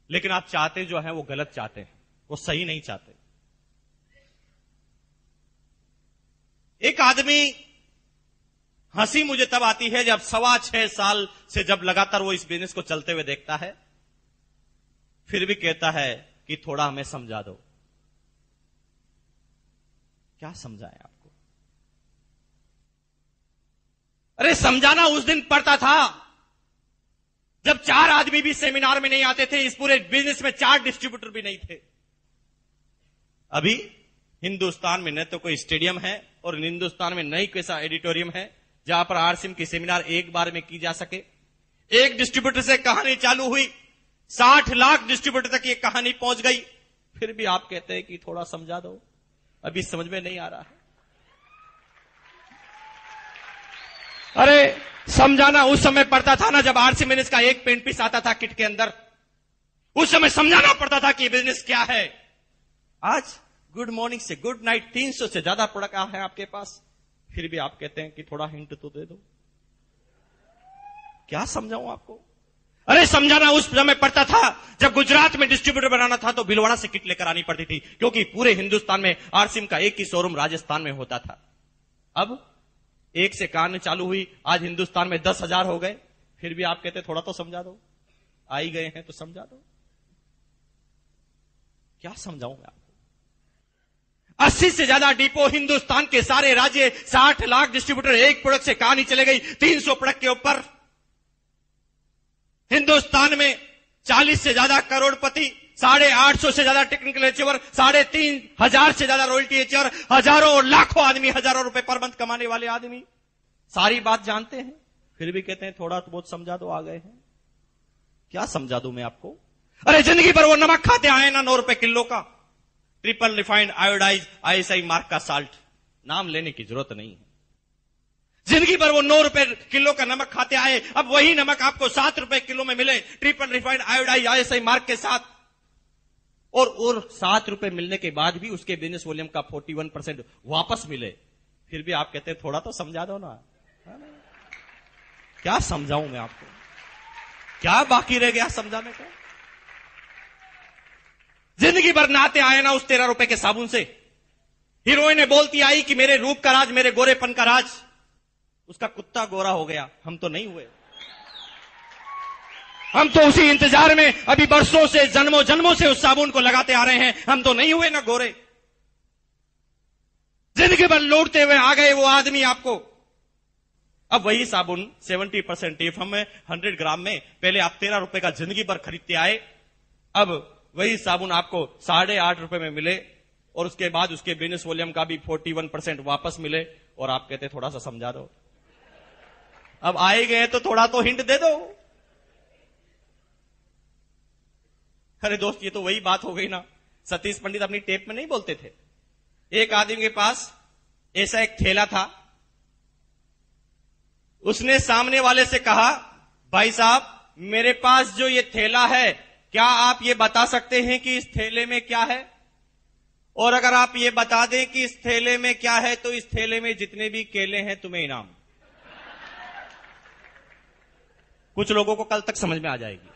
लेकिन आप चाहते जो है वो गलत चाहते हैं, वो सही नहीं चाहते। एक आदमी हंसी मुझे तब आती है जब 6.25 साल से जब लगातार वो इस बिजनेस को चलते हुए देखता है, फिर भी कहता है कि थोड़ा हमें समझा दो। क्या समझाएं आपको? अरे समझाना उस दिन पड़ता था जब 4 आदमी भी सेमिनार में नहीं आते थे, इस पूरे बिजनेस में 4 डिस्ट्रीब्यूटर भी नहीं थे। अभी हिंदुस्तान में न तो कोई स्टेडियम है और हिंदुस्तान में नई कैसा एडिटोरियम है जहां पर आरसीएम की सेमिनार एक बार में की जा सके। एक डिस्ट्रीब्यूटर से कहानी चालू हुई, 60 लाख डिस्ट्रीब्यूटर तक ये कहानी पहुंच गई, फिर भी आप कहते हैं कि थोड़ा समझा दो, अभी समझ में नहीं आ रहा है। अरे समझाना उस समय पड़ता था ना जब आरसी बिजनेस का एक पेंट पीस आता था किट के अंदर, उस समय समझाना पड़ता था कि बिजनेस क्या है। आज गुड मॉर्निंग से गुड नाइट 300 से ज्यादा प्रोडक्ट है आपके पास, फिर भी आप कहते हैं कि थोड़ा हिंट तो दे दो। क्या समझाऊं आपको? अरे समझाना उस समय पड़ता था जब गुजरात में डिस्ट्रीब्यूटर बनाना था तो भिलवाड़ा से किट लेकर आनी पड़ती थी, क्योंकि पूरे हिंदुस्तान में आरसीएम का एक ही शोरूम राजस्थान में होता था। अब एक से कहानी चालू हुई, आज हिंदुस्तान में 10,000 हो गए, फिर भी आप कहते थोड़ा तो समझा दो, आ ही गए हैं तो समझा दो। क्या समझाऊं मैं आपको? 80 से ज्यादा डिपो हिंदुस्तान के सारे राज्य, 60 लाख डिस्ट्रीब्यूटर, एक प्रोडक्ट से कहानी चले गई 300 प्रोडक्ट के ऊपर। हिंदुस्तान में 40 से ज्यादा करोड़पति, 850 से ज्यादा टेक्निकल अचीवर, 3,500 से ज्यादा रॉयल्टी अचीवर, हजारों लाखों आदमी, हजारों रुपए पर मंथ कमाने वाले आदमी, सारी बात जानते हैं, फिर भी कहते हैं थोड़ा तो बहुत समझा दो, आ गए हैं। क्या समझा दूं मैं आपको? अरे जिंदगी भर वो नमक खाते आए ना 9 रुपए किलो का, triple refined iodise ISI mark का साल्ट, नाम लेने की जरूरत नहीं है। जिंदगी भर वो 9 रुपए किलो का नमक खाते आए, अब वही नमक आपको 7 रुपए किलो में मिले, triple refined iodise ISI mark के साथ, और 7 रुपए मिलने के बाद भी उसके बिजनेस वॉल्यूम का 41% वापस मिले, फिर भी आप कहते हैं थोड़ा तो समझा दो ना। क्या समझाऊं मैं आपको? क्या बाकी रह गया समझाने को? जिंदगी भर नहाते आए ना उस 13 रुपए के साबुन से, हीरोइन बोलती आई कि मेरे रूप का राज, मेरे गोरेपन का राज, उसका कुत्ता गोरा हो गया, हम तो नहीं हुए। हम तो उसी इंतजार में अभी बरसों से, जन्मों जन्मों से उस साबुन को लगाते आ रहे हैं, हम तो नहीं हुए ना गोरे। जिंदगी भर लौटते हुए आ गए वो आदमी आपको। अब वही साबुन 70% टीफम में 100 ग्राम में, पहले आप 13 रुपए का जिंदगी भर खरीदते आए, अब वही साबुन आपको 8.5 रुपए में मिले, और उसके बाद उसके बिजनेस वॉल्यूम का भी 41% वापस मिले, और आप कहते थोड़ा सा समझा दो। अब आए गए तो थोड़ा तो हिंट दे दो। अरे दोस्त, ये तो वही बात हो गई ना, सतीश पंडित अपनी टेप में नहीं बोलते थे, एक आदमी के पास ऐसा एक थैला था, उसने सामने वाले से कहा, भाई साहब मेरे पास जो ये थैला है, क्या आप ये बता सकते हैं कि इस थैले में क्या है? और अगर आप ये बता दें कि इस थैले में क्या है तो इस थैले में जितने भी केले हैं तुम्हें इनाम। कुछ लोगों को कल तक समझ में आ जाएगी।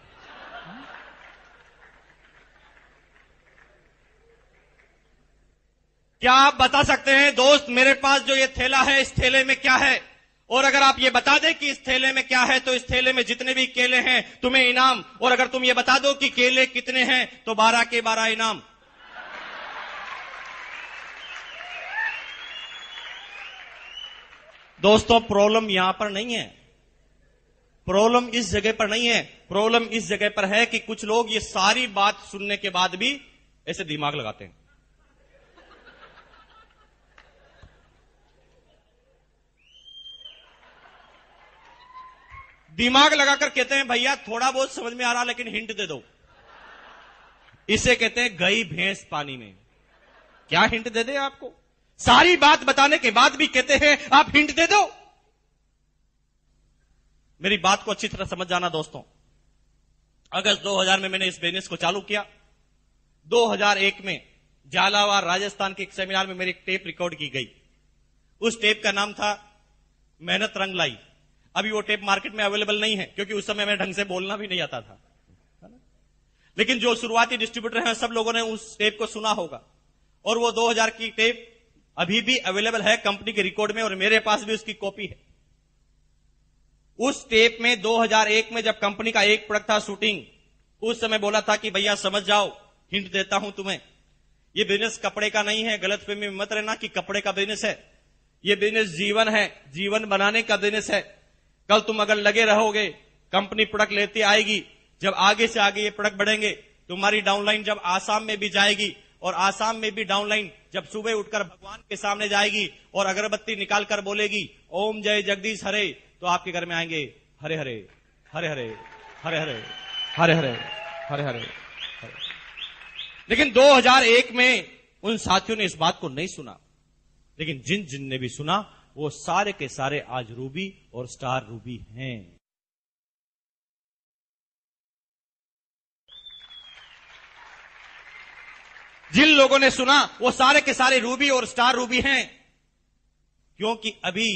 क्या आप बता सकते हैं दोस्त, मेरे पास जो ये थैला है इस थैले में क्या है? और अगर आप ये बता दें कि इस थैले में क्या है तो इस थैले में जितने भी केले हैं तुम्हें इनाम, और अगर तुम ये बता दो कि केले कितने हैं तो 12 के 12 इनाम। दोस्तों, प्रॉब्लम यहां पर नहीं है, प्रॉब्लम इस जगह पर नहीं है, प्रॉब्लम इस जगह पर है कि कुछ लोग ये सारी बात सुनने के बाद भी ऐसे दिमाग लगाते हैं। दिमाग लगाकर कहते हैं भैया थोड़ा बहुत समझ में आ रहा लेकिन हिंट दे दो। इसे कहते हैं गई भैंस पानी में। क्या हिंट दे दे आपको? सारी बात बताने के बाद भी कहते हैं आप हिंट दे दो। मेरी बात को अच्छी तरह समझ जाना दोस्तों। अगस्त 2000 में मैंने इस बिजनेस को चालू किया। 2001 में झालावाड़ राजस्थान के एक सेमिनार में मेरी एक टेप रिकॉर्ड की गई। उस टेप का नाम था मेहनत रंग लाई। अभी वो टेप मार्केट में अवेलेबल नहीं है क्योंकि उस समय मैं ढंग से बोलना भी नहीं आता था, लेकिन जो शुरुआती डिस्ट्रीब्यूटर हैं सब लोगों ने उस टेप को सुना होगा। और वो 2000 की टेप अभी भी अवेलेबल है कंपनी के रिकॉर्ड में, और मेरे पास भी उसकी कॉपी है। उस टेप में 2001 में जब कंपनी का एक प्रोडक्ट था शूटिंग, उस समय बोला था कि भैया समझ जाओ, हिंट देता हूं तुम्हें, ये बिजनेस कपड़े का नहीं है, गलतफहमी में मत रहना कि कपड़े का बिजनेस है। ये बिजनेस जीवन है, जीवन बनाने का बिजनेस है। कल तुम अगर लगे रहोगे, कंपनी प्रोडक्ट लेती आएगी, जब आगे से आगे ये प्रोडक्ट बढ़ेंगे, तुम्हारी डाउनलाइन जब आसाम में भी जाएगी और आसाम में भी डाउनलाइन जब सुबह उठकर भगवान के सामने जाएगी और अगरबत्ती निकालकर बोलेगी ओम जय जगदीश हरे, तो आपके घर में आएंगे हरे हरे हरे हरे हरे हरे हरे हरे हरे हरे हरे। लेकिन 2001 में उन साथियों ने इस बात को नहीं सुना, लेकिन जिन जिन ने भी सुना वो सारे के सारे आज रूबी और स्टार रूबी हैं। जिन लोगों ने सुना वो सारे के सारे रूबी और स्टार रूबी हैं, क्योंकि अभी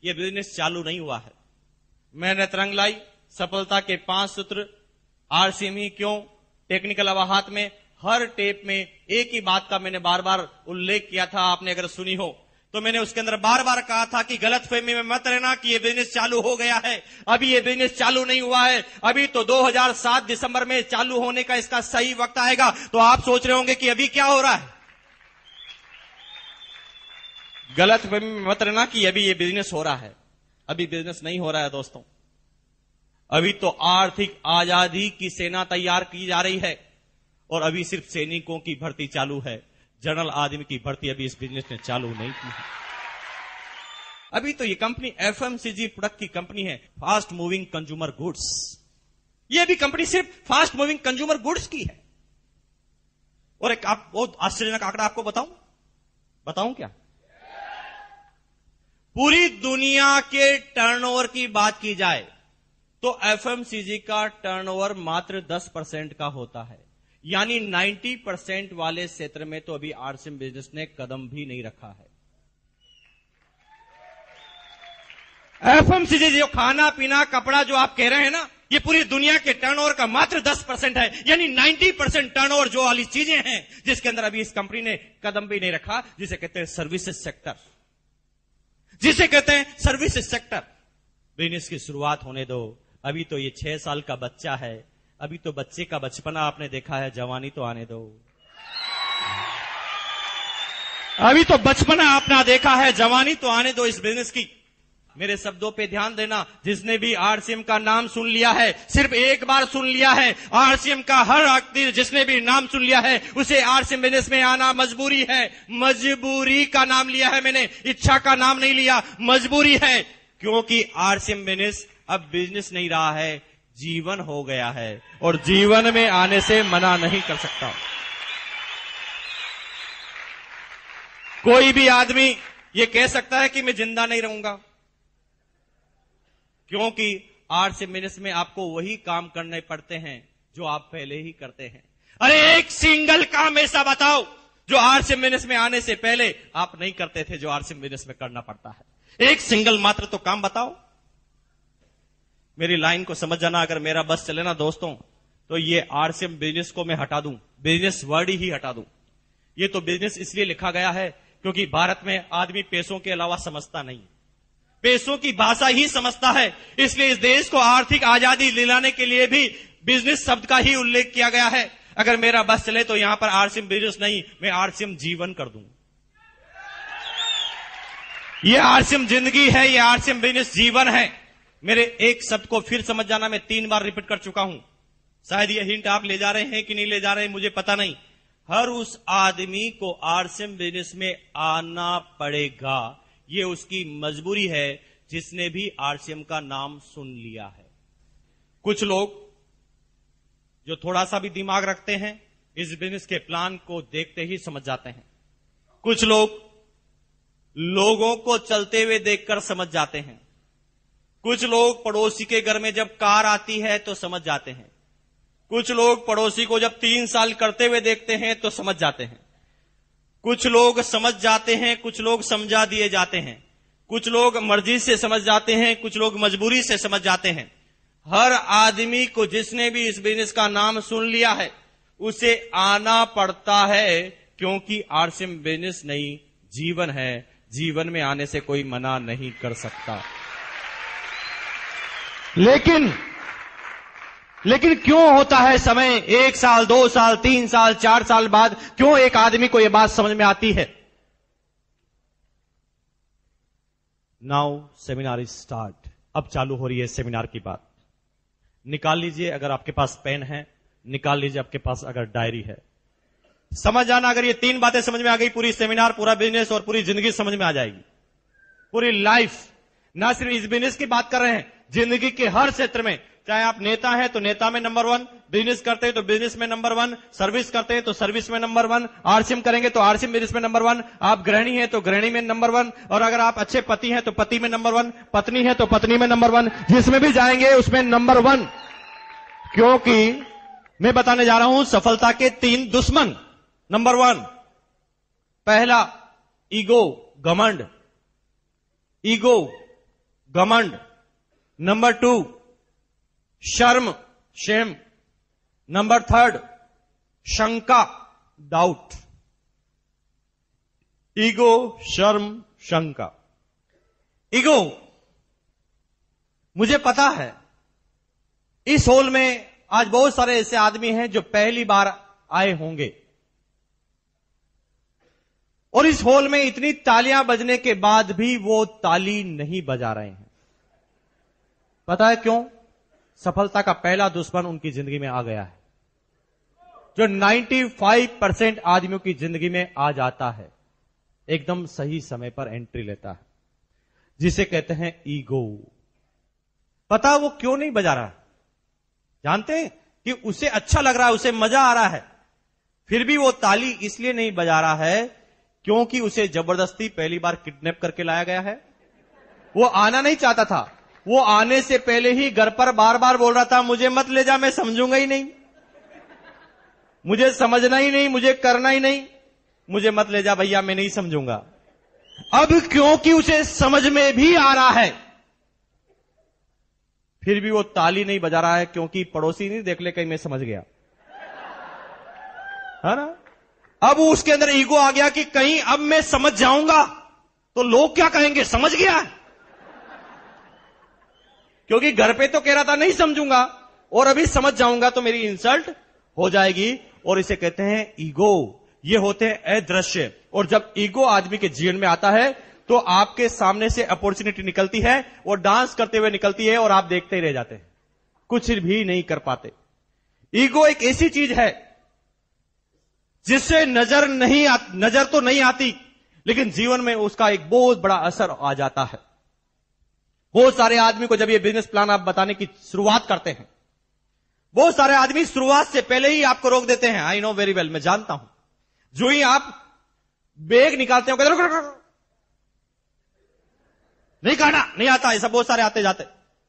ये बिजनेस चालू नहीं हुआ है। मेहनत रंग लाई, सफलता के 5 सूत्र, आरसीएमई क्यों, टेक्निकल अवाहत में हर टेप में एक ही बात का मैंने बार बार उल्लेख किया था। आपने अगर सुनी हो तो मैंने उसके अंदर बार बार कहा था कि गलतफहमी में मत रहना कि ये बिजनेस चालू हो गया है। अभी ये बिजनेस चालू नहीं हुआ है, अभी तो 2007 दिसंबर में चालू होने का इसका सही वक्त आएगा। तो आप सोच रहे होंगे कि अभी क्या हो रहा है। गलतफहमी में मत रहना कि अभी ये बिजनेस हो रहा है। अभी बिजनेस नहीं हो रहा है दोस्तों, अभी तो आर्थिक आजादी की सेना तैयार की जा रही है और अभी सिर्फ सैनिकों की भर्ती चालू है, जनरल आदमी की भर्ती अभी इस बिजनेस ने चालू नहीं की है। अभी तो ये कंपनी एफएमसीजी प्रोडक्ट की कंपनी है, फास्ट मूविंग कंज्यूमर गुड्स। ये अभी कंपनी सिर्फ फास्ट मूविंग कंज्यूमर गुड्स की है। और एक आप बहुत आश्चर्यजनक आंकड़ा आपको बताऊं क्या? पूरी दुनिया के टर्नओवर की बात की जाए तो एफएमसीजी का टर्नओवर मात्र 10% का होता है, यानी 90% वाले क्षेत्र में तो अभी आरसीएम बिजनेस ने कदम भी नहीं रखा है। एफएमसीजी जो खाना पीना कपड़ा जो आप कह रहे हैं ना, ये पूरी दुनिया के टर्नओवर का मात्र 10% है, यानी 90% टर्नओवर जो वाली चीजें हैं जिसके अंदर अभी इस कंपनी ने कदम भी नहीं रखा, जिसे कहते हैं सर्विसेज सेक्टर, जिसे कहते हैं सर्विसेज सेक्टर। बिजनेस की शुरुआत होने दो। अभी तो ये 6 साल का बच्चा है, अभी तो बच्चे का बचपना आपने देखा है, जवानी तो आने दो। अभी तो बचपना आपने देखा है, जवानी तो आने दो इस बिजनेस की। मेरे शब्दों पे ध्यान देना, जिसने भी आरसीएम का नाम सुन लिया है, सिर्फ एक बार सुन लिया है, आरसीएम का हर व्यक्ति जिसने भी नाम सुन लिया है उसे आरसीएम बिजनेस में आना मजबूरी है। मजबूरी का नाम लिया है मैंने, इच्छा का नाम नहीं लिया, मजबूरी है। क्योंकि आरसीएम बिजनेस अब बिजनेस नहीं रहा है, जीवन हो गया है और जीवन में आने से मना नहीं कर सकता कोई भी आदमी। ये कह सकता है कि मैं जिंदा नहीं रहूंगा, क्योंकि आरसीएम बिजनेस में आपको वही काम करने पड़ते हैं जो आप पहले ही करते हैं। अरे एक सिंगल काम ऐसा बताओ जो आरसीएम बिजनेस में आने से पहले आप नहीं करते थे, जो आरसीएम बिजनेस में करना पड़ता है। एक सिंगल मात्र तो काम बताओ। मेरी लाइन को समझ जाना, अगर मेरा बस चले ना दोस्तों, तो ये आरसीएम बिजनेस को मैं हटा दूं, बिजनेस वर्ड ही हटा दूं। ये तो बिजनेस इसलिए लिखा गया है क्योंकि भारत में आदमी पैसों के अलावा समझता नहीं, पैसों की भाषा ही समझता है। इसलिए इस देश को आर्थिक आजादी दिलाने के लिए भी बिजनेस शब्द का ही उल्लेख किया गया है। अगर मेरा बस चले तो यहां पर आरसीएम बिजनेस नहीं, मैं आरसीएम जीवन कर दूं। ये आरसीएम जिंदगी है, ये आरसीएम बिजनेस जीवन है। मेरे एक शब्द को फिर समझ जाना, मैं 3 बार रिपीट कर चुका हूं। शायद ये हिंट आप ले जा रहे हैं कि नहीं ले जा रहे हैं मुझे पता नहीं। हर उस आदमी को आरसीएम बिजनेस में आना पड़ेगा, ये उसकी मजबूरी है जिसने भी आरसीएम का नाम सुन लिया है। कुछ लोग जो थोड़ा सा भी दिमाग रखते हैं इस बिजनेस के प्लान को देखते ही समझ जाते हैं। कुछ लोग लोगों को चलते हुए देखकर समझ जाते हैं। कुछ लोग पड़ोसी के घर में जब कार आती है तो समझ जाते हैं। कुछ लोग पड़ोसी को जब 3 साल करते हुए देखते हैं तो समझ जाते हैं। कुछ लोग समझ जाते हैं, कुछ लोग समझा दिए जाते हैं। कुछ लोग मर्जी से समझ जाते हैं, कुछ लोग मजबूरी से समझ जाते हैं। हर आदमी को जिसने भी इस बिजनेस का नाम सुन लिया है उसे आना पड़ता है, क्योंकि आरसीएम बिजनेस नहीं, जीवन है। जीवन में आने से कोई मना नहीं कर सकता। लेकिन क्यों होता है समय 1 साल, 2 साल, 3 साल, 4 साल बाद क्यों एक आदमी को यह बात समझ में आती है? Now seminar is start. अब चालू हो रही है सेमिनार की बात। निकाल लीजिए अगर आपके पास पेन है, निकाल लीजिए आपके पास अगर डायरी है। समझ जाना, अगर ये 3 बातें समझ में आ गई, पूरी सेमिनार, पूरा बिजनेस और पूरी जिंदगी समझ में आ जाएगी। पूरी लाइफ, ना सिर्फ इस बिजनेस की बात कर रहे हैं, जिंदगी के हर क्षेत्र में, चाहे आप नेता हैं तो नेता में नंबर 1, बिजनेस करते हैं तो बिजनेस में नंबर 1, सर्विस करते हैं तो सर्विस में नंबर 1, आरसीएम करेंगे तो आरसीएम बिजनेस में नंबर 1, आप गृहिणी हैं तो गृहिणी में नंबर 1, और अगर आप अच्छे पति हैं तो पति में नंबर 1, पत्नी है तो पत्नी में नंबर 1, जिसमें भी जाएंगे उसमें नंबर 1। क्योंकि मैं बताने जा रहा हूं सफलता के 3 दुश्मन। नंबर 1, पहला ईगो, घमंड, ईगो, घमंड। नंबर 2, शर्म, शेम। नंबर 3, शंका, डाउट। ईगो, शर्म, शंका। ईगो, मुझे पता है इस हॉल में आज बहुत सारे ऐसे आदमी हैं जो पहली बार आए होंगे, और इस हॉल में इतनी तालियां बजने के बाद भी वो ताली नहीं बजा रहे हैं। पता है क्यों? सफलता का पहला दुश्मन उनकी जिंदगी में आ गया है, जो 95% आदमियों की जिंदगी में आ जाता है, एकदम सही समय पर एंट्री लेता है, जिसे कहते हैं ईगो। पता वो क्यों नहीं बजा रहा? जानते हैं कि उसे अच्छा लग रहा है, उसे मजा आ रहा है, फिर भी वो ताली इसलिए नहीं बजा रहा है क्योंकि उसे जबरदस्ती पहली बार किडनैप करके लाया गया है। वो आना नहीं चाहता था, वो आने से पहले ही घर पर बार बार बोल रहा था, मुझे मत ले जा, मैं समझूंगा ही नहीं, मुझे समझना ही नहीं, मुझे करना ही नहीं, मुझे मत ले जा भैया, मैं नहीं समझूंगा। अब क्योंकि उसे समझ में भी आ रहा है, फिर भी वो ताली नहीं बजा रहा है, क्योंकि पड़ोसी नहीं देख ले कहीं मैं समझ गया, है ना। अब उसके अंदर ईगो आ गया कि कहीं अब मैं समझ जाऊंगा तो लोग क्या कहेंगे, समझ गया। क्योंकि घर पे तो कह रहा था नहीं समझूंगा, और अभी समझ जाऊंगा तो मेरी इंसल्ट हो जाएगी, और इसे कहते हैं ईगो। ये होते हैं अदृश्य, और जब ईगो आदमी के जीवन में आता है तो आपके सामने से अपॉर्चुनिटी निकलती है, वो डांस करते हुए निकलती है, और आप देखते ही रह जाते हैं, कुछ भी नहीं कर पाते। ईगो एक ऐसी चीज है जिससे नजर तो नहीं आती, लेकिन जीवन में उसका एक बहुत बड़ा असर आ जाता है। बहुत सारे आदमी को जब ये बिजनेस प्लान आप बताने की शुरुआत करते हैं, बहुत सारे आदमी शुरुआत से पहले ही आपको रोक देते हैं। आई नो वेरी वेल, मैं जानता हूं। जो ही आप बैग निकालते हो, कहते नहीं कहना, नहीं आता, ऐसा बहुत सारे आते जाते,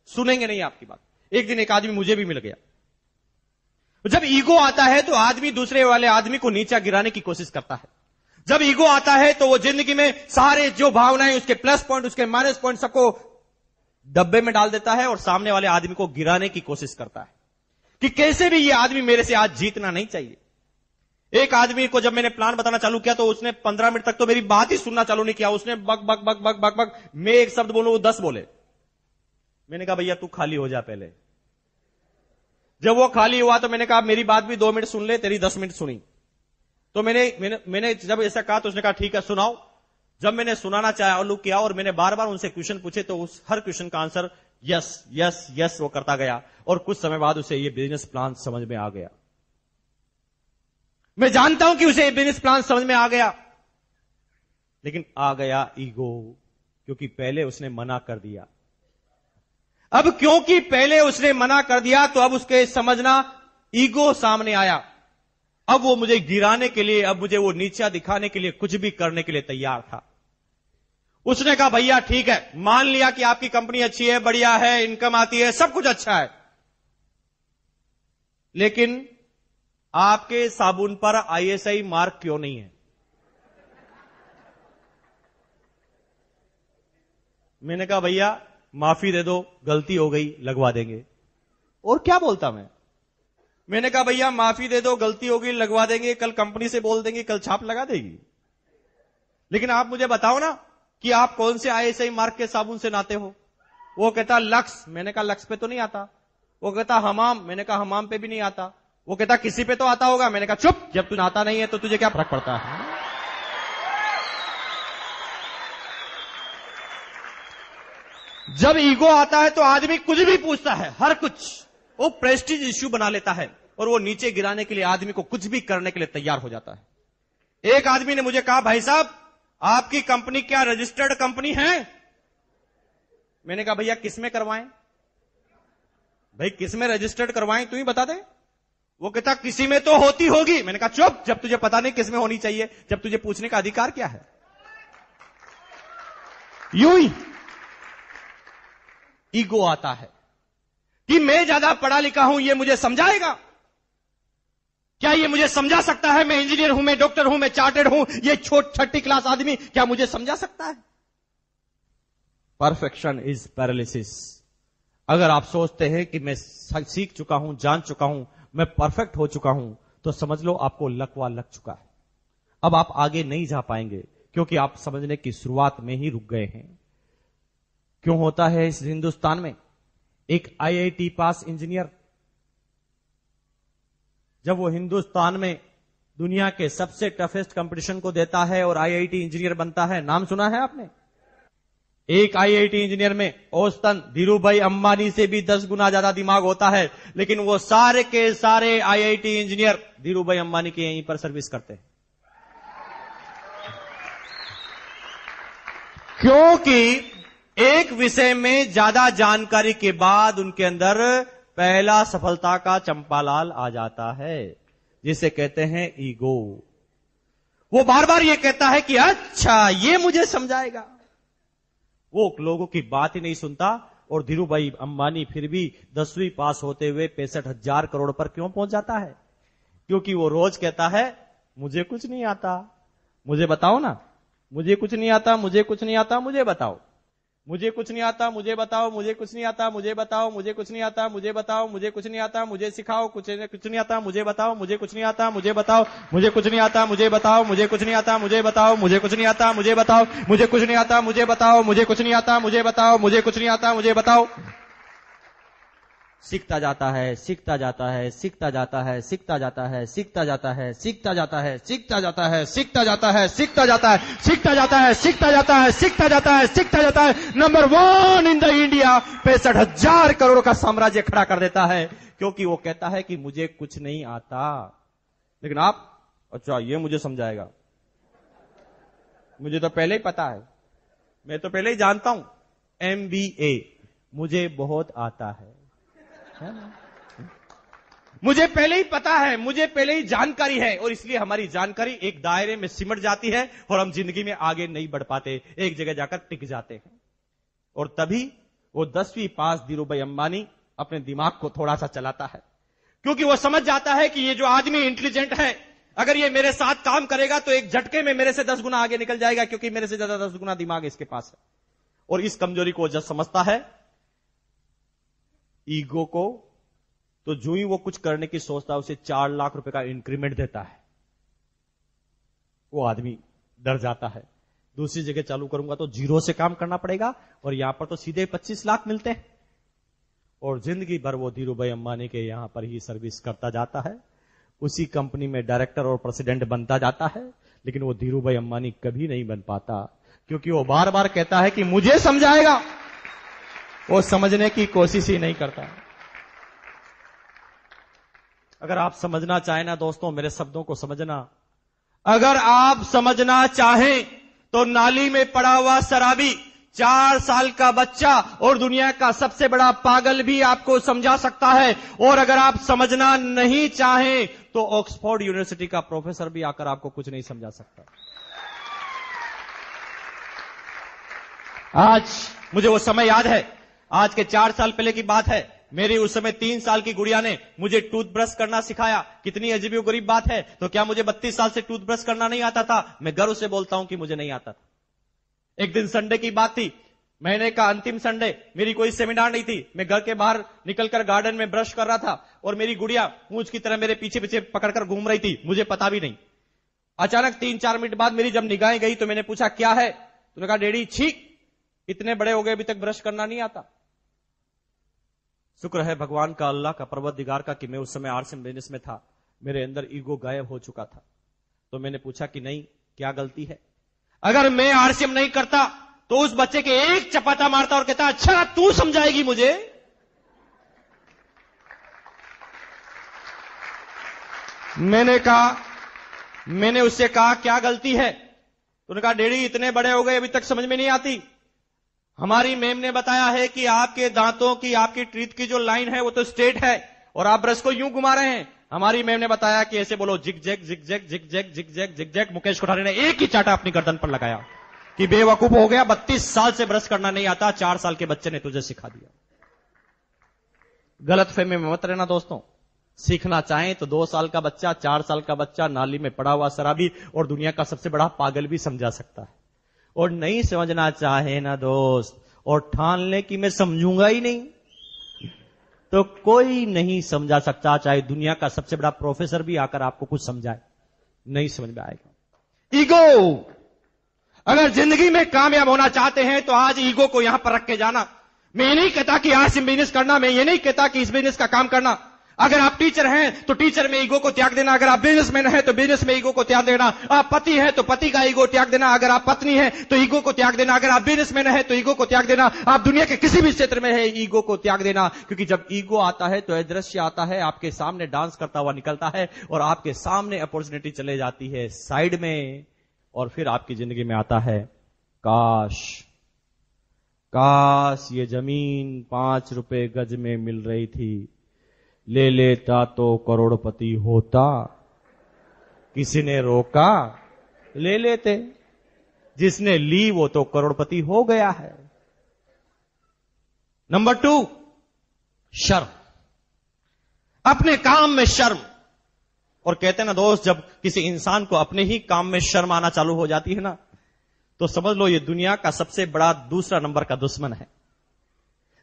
सुनेंगे नहीं आपकी बात। एक दिन एक आदमी मुझे भी मिल गया। जब ईगो आता है तो आदमी दूसरे वाले आदमी को नीचा गिराने की कोशिश करता है। जब ईगो आता है तो वो जिंदगी में सारे जो भावनाएं, उसके प्लस पॉइंट, उसके माइनस पॉइंट, सबको डब्बे में डाल देता है और सामने वाले आदमी को गिराने की कोशिश करता है कि कैसे भी ये आदमी मेरे से आज जीतना नहीं चाहिए। एक आदमी को जब मैंने प्लान बताना चालू किया तो उसने 15 मिनट तक तो मेरी बात ही सुनना चालू नहीं किया। उसने बक बक बक बक बक बक, मैं एक शब्द बोलूं वो 10 बोले। मैंने कहा भैया तू खाली हो जा पहले। जब वो खाली हुआ तो मैंने कहा मेरी बात भी 2 मिनट सुन ले, तेरी 10 मिनट सुनी। तो मैंने जब ऐसा कहा तो उसने कहा ठीक है सुनाओ। जब मैंने सुनाना चालू किया और मैंने बार बार उनसे क्वेश्चन पूछे तो उस हर क्वेश्चन का आंसर यस यस यस वो करता गया, और कुछ समय बाद उसे ये बिजनेस प्लान समझ में आ गया। मैं जानता हूं कि उसे ये बिजनेस प्लान समझ में आ गया, लेकिन आ गया ईगो, क्योंकि पहले उसने मना कर दिया। अब क्योंकि पहले उसने मना कर दिया तो अब उसके समझना ईगो सामने आया। अब वो मुझे गिराने के लिए, अब मुझे वो नीचा दिखाने के लिए कुछ भी करने के लिए तैयार था। उसने कहा भैया ठीक है, मान लिया कि आपकी कंपनी अच्छी है, बढ़िया है, इनकम आती है, सब कुछ अच्छा है, लेकिन आपके साबुन पर आईएसआई मार्क क्यों नहीं है? मैंने कहा भैया माफी दे दो, गलती हो गई, लगवा देंगे। और क्या बोलता मैंने कहा भैया माफी दे दो, गलती हो गई, लगवा देंगे, कल कंपनी से बोल देंगे, कल छाप लगा देगी। लेकिन आप मुझे बताओ ना कि आप कौन से आईएसआई मार्क के साबुन से नहाते हो? वो कहता लक्स। मैंने कहा लक्स पे तो नहीं आता। वो कहता हमाम। मैंने कहा हमाम पे भी नहीं आता। वो कहता किसी पे तो आता होगा। मैंने कहा चुप, जब तू नहाता नहीं है तो तुझे क्या फर्क पड़ता है? जब ईगो आता है तो आदमी कुछ भी पूछता है, हर कुछ वो प्रेस्टीज इश्यू बना लेता है और वो नीचे गिराने के लिए आदमी को कुछ भी करने के लिए तैयार हो जाता है। एक आदमी ने मुझे कहा, भाई साहब आपकी कंपनी क्या रजिस्टर्ड कंपनी है? मैंने कहा भैया किसमें करवाएं? भाई किसमें रजिस्टर्ड करवाएं तू ही बता दे। वो कहता किसी में तो होती होगी। मैंने कहा चुप, जब तुझे पता नहीं किसमें होनी चाहिए, जब तुझे पूछने का अधिकार क्या है? यूं ही ईगो आता है कि मैं ज्यादा पढ़ा लिखा हूं, ये मुझे समझाएगा क्या? ये मुझे समझा सकता है? मैं इंजीनियर हूं, मैं डॉक्टर हूं, मैं चार्टर्ड हूं, ये छठी क्लास आदमी क्या मुझे समझा सकता है? Perfection is paralysis. अगर आप सोचते हैं कि मैं सीख चुका हूं, जान चुका हूं, मैं परफेक्ट हो चुका हूं, तो समझ लो आपको लकवा लग चुका है। अब आप आगे नहीं जा पाएंगे क्योंकि आप समझने की शुरुआत में ही रुक गए हैं। क्यों होता है इस हिंदुस्तान में? एक आईआईटी पास इंजीनियर जब वो हिंदुस्तान में दुनिया के सबसे टफेस्ट कंपटीशन को देता है और आईआईटी इंजीनियर बनता है, नाम सुना है आपने? एक आईआईटी इंजीनियर में औसतन धीरूभाई अंबानी से भी 10 गुना ज्यादा दिमाग होता है, लेकिन वो सारे के सारे आईआईटी इंजीनियर धीरूभाई अंबानी के यहीं पर सर्विस करते हैं। क्योंकि एक विषय में ज्यादा जानकारी के बाद उनके अंदर पहला सफलता का चंपालाल आ जाता है, जिसे कहते हैं ईगो। वो बार बार ये कहता है कि अच्छा ये मुझे समझाएगा। वो लोगों की बात ही नहीं सुनता और धीरूभाई अंबानी फिर भी 10वीं पास होते हुए 65,000 करोड़ पर क्यों पहुंच जाता है? क्योंकि वो रोज कहता है मुझे कुछ नहीं आता, मुझे बताओ ना, मुझे कुछ नहीं आता, मुझे कुछ नहीं आता, मुझे बताओ, मुझे कुछ नहीं आता, मुझे बताओ, मुझे कुछ नहीं आता, मुझे बताओ, मुझे कुछ नहीं आता, मुझे बताओ, मुझे कुछ नहीं आता, मुझे सिखाओ, कुछ नहीं आता, मुझे बताओ, मुझे कुछ नहीं आता, मुझे बताओ, मुझे कुछ नहीं आता, मुझे बताओ, मुझे कुछ नहीं आता, मुझे बताओ, मुझे कुछ नहीं आता, मुझे बताओ, मुझे कुछ नहीं आता, मुझे बताओ, मुझे कुछ नहीं आता, मुझे बताओ, मुझे कुछ नहीं आता, मुझे बताओ। सीखता जाता है, सीखता जाता है, सीखता जाता है, सीखता जाता है, सीखता जाता है, सीखता जाता है, सीखता जाता है, सीखता जाता है, सीखता जाता है, सीखता जाता है, सीखता जाता है, सीखता जाता है, सीखता जाता है। Number 1 in the India 65,000 crore का साम्राज्य खड़ा कर देता है, क्योंकि वो कहता है कि मुझे कुछ नहीं आता। लेकिन आप, अच्छा ये मुझे समझाएगा, मुझे तो पहले ही पता है, मैं तो पहले ही जानता हूं, MBA मुझे बहुत आता है, मुझे पहले ही पता है, मुझे पहले ही जानकारी है, और इसलिए हमारी जानकारी एक दायरे में सिमट जाती है और हम जिंदगी में आगे नहीं बढ़ पाते, एक जगह जाकर टिक जाते हैं। और तभी वो 10वीं पास धीरूभाई अंबानी अपने दिमाग को थोड़ा सा चलाता है, क्योंकि वो समझ जाता है कि ये जो आदमी इंटेलिजेंट है, अगर ये मेरे साथ काम करेगा तो एक झटके में मेरे से 10 गुना आगे निकल जाएगा, क्योंकि मेरे से ज्यादा 10 गुना दिमाग इसके पास है। और इस कमजोरी को जब समझता है, ईगो को, तो जो ही वो कुछ करने की सोचता है उसे 4 लाख रुपए का इंक्रीमेंट देता है। वो आदमी डर जाता है, दूसरी जगह चालू करूंगा तो 0 से काम करना पड़ेगा और यहां पर तो सीधे 25 लाख मिलते हैं। और जिंदगी भर वो धीरूभाई अंबानी के यहां पर ही सर्विस करता जाता है, उसी कंपनी में डायरेक्टर और प्रेसिडेंट बनता जाता है, लेकिन वो धीरूभाई अंबानी कभी नहीं बन पाता, क्योंकि वो बार बार कहता है कि मुझे समझाएगा, वो समझने की कोशिश ही नहीं करता। अगर आप समझना चाहें ना दोस्तों, मेरे शब्दों को समझना, अगर आप समझना चाहें तो नाली में पड़ा हुआ शराबी, 4 साल का बच्चा और दुनिया का सबसे बड़ा पागल भी आपको समझा सकता है। और अगर आप समझना नहीं चाहें तो ऑक्सफोर्ड यूनिवर्सिटी का प्रोफेसर भी आकर आपको कुछ नहीं समझा सकता। आज मुझे वो समय याद है, आज के 4 साल पहले की बात है, मेरी उस समय 3 साल की गुड़िया ने मुझे टूथब्रश करना सिखाया। कितनी अजीब गरीब बात है। तो क्या मुझे 32 साल से टूथब्रश करना नहीं आता था? मैं गर्व से बोलता हूं कि मुझे नहीं आता था। एक दिन संडे की बात थी, महीने का अंतिम संडे, मेरी कोई सेमिनार नहीं थी, मैं घर के बाहर निकलकर गार्डन में ब्रश कर रहा था और मेरी गुड़िया पूंछ की तरह मेरे पीछे पीछे पकड़कर घूम रही थी, मुझे पता भी नहीं। अचानक 3-4 मिनट बाद मेरी जब निगाहें गई तो मैंने पूछा क्या है? तूने कहा डैडी छी, इतने बड़े हो गए अभी तक ब्रश करना नहीं आता। शुक्र है भगवान का, अल्लाह का, परवरदिगार का कि मैं उस समय आरसीएम बिजनेस में था, मेरे अंदर ईगो गायब हो चुका था। तो मैंने पूछा कि नहीं, क्या गलती है? अगर मैं आरसीएम नहीं करता तो उस बच्चे के एक चपाटा मारता और कहता, अच्छा तू समझाएगी मुझे। मैंने उससे कहा क्या गलती है? उन्होंने कहा डैडी इतने बड़े हो गए अभी तक समझ में नहीं आती। हमारी मैम ने बताया है कि आपके दांतों की, आपकी टीथ की जो लाइन है वो तो स्ट्रेट है और आप ब्रश को यूं घुमा रहे हैं। हमारी मैम ने बताया कि ऐसे बोलो, zig zag zig zag zig zag zig zag zig zag. Mukesh Kothari ने एक ही चाटा अपनी गर्दन पर लगाया कि बेवकूफ हो गया, 32 साल से ब्रश करना नहीं आता, 4 साल के बच्चे ने तुझे सिखा दिया। गलतफहमी में मत रहना दोस्तों। सीखना चाहें तो 2 साल का बच्चा, 4 साल का बच्चा नाली में पड़ा हुआ शराबी और दुनिया का सबसे बड़ा पागल भी समझा सकता है। और नहीं समझना चाहे ना दोस्त, और ठान ले कि मैं समझूंगा ही नहीं, तो कोई नहीं समझा सकता, चाहे दुनिया का सबसे बड़ा प्रोफेसर भी आकर आपको कुछ समझाए, नहीं समझ में आएगा। ईगो, अगर जिंदगी में कामयाब होना चाहते हैं तो आज ईगो को यहां पर रख के जाना। मैं ये नहीं कहता कि आज से बिजनेस करना, मैं ये नहीं कहता कि इस बिजनेस का काम करना। अगर आप टीचर हैं तो टीचर में ईगो को त्याग देना, अगर आप बिजनेसमैन हैं तो बिजनेस में ईगो को त्याग देना, आप पति हैं तो पति का ईगो त्याग देना, अगर आप पत्नी हैं तो ईगो को त्याग देना, अगर आप बिजनेसमैन हैं तो ईगो को त्याग देना, आप दुनिया के किसी भी क्षेत्र में है ईगो को त्याग देना। क्योंकि जब ईगो आता है तो अदृश्य आता है, आपके सामने डांस करता हुआ निकलता है और आपके सामने अपॉर्चुनिटी चले जाती है साइड में, और फिर आपकी जिंदगी में आता है काश ये जमीन 5 रुपए गज में मिल रही थी, ले लेता तो करोड़पति होता, किसी ने रोका, ले लेते, जिसने ली वो तो करोड़पति हो गया है। नंबर 2, शर्म, अपने काम में शर्म। और कहते हैं ना दोस्त, जब किसी इंसान को अपने ही काम में शर्म आना चालू हो जाती है ना, तो समझ लो ये दुनिया का सबसे बड़ा दूसरा नंबर का दुश्मन है।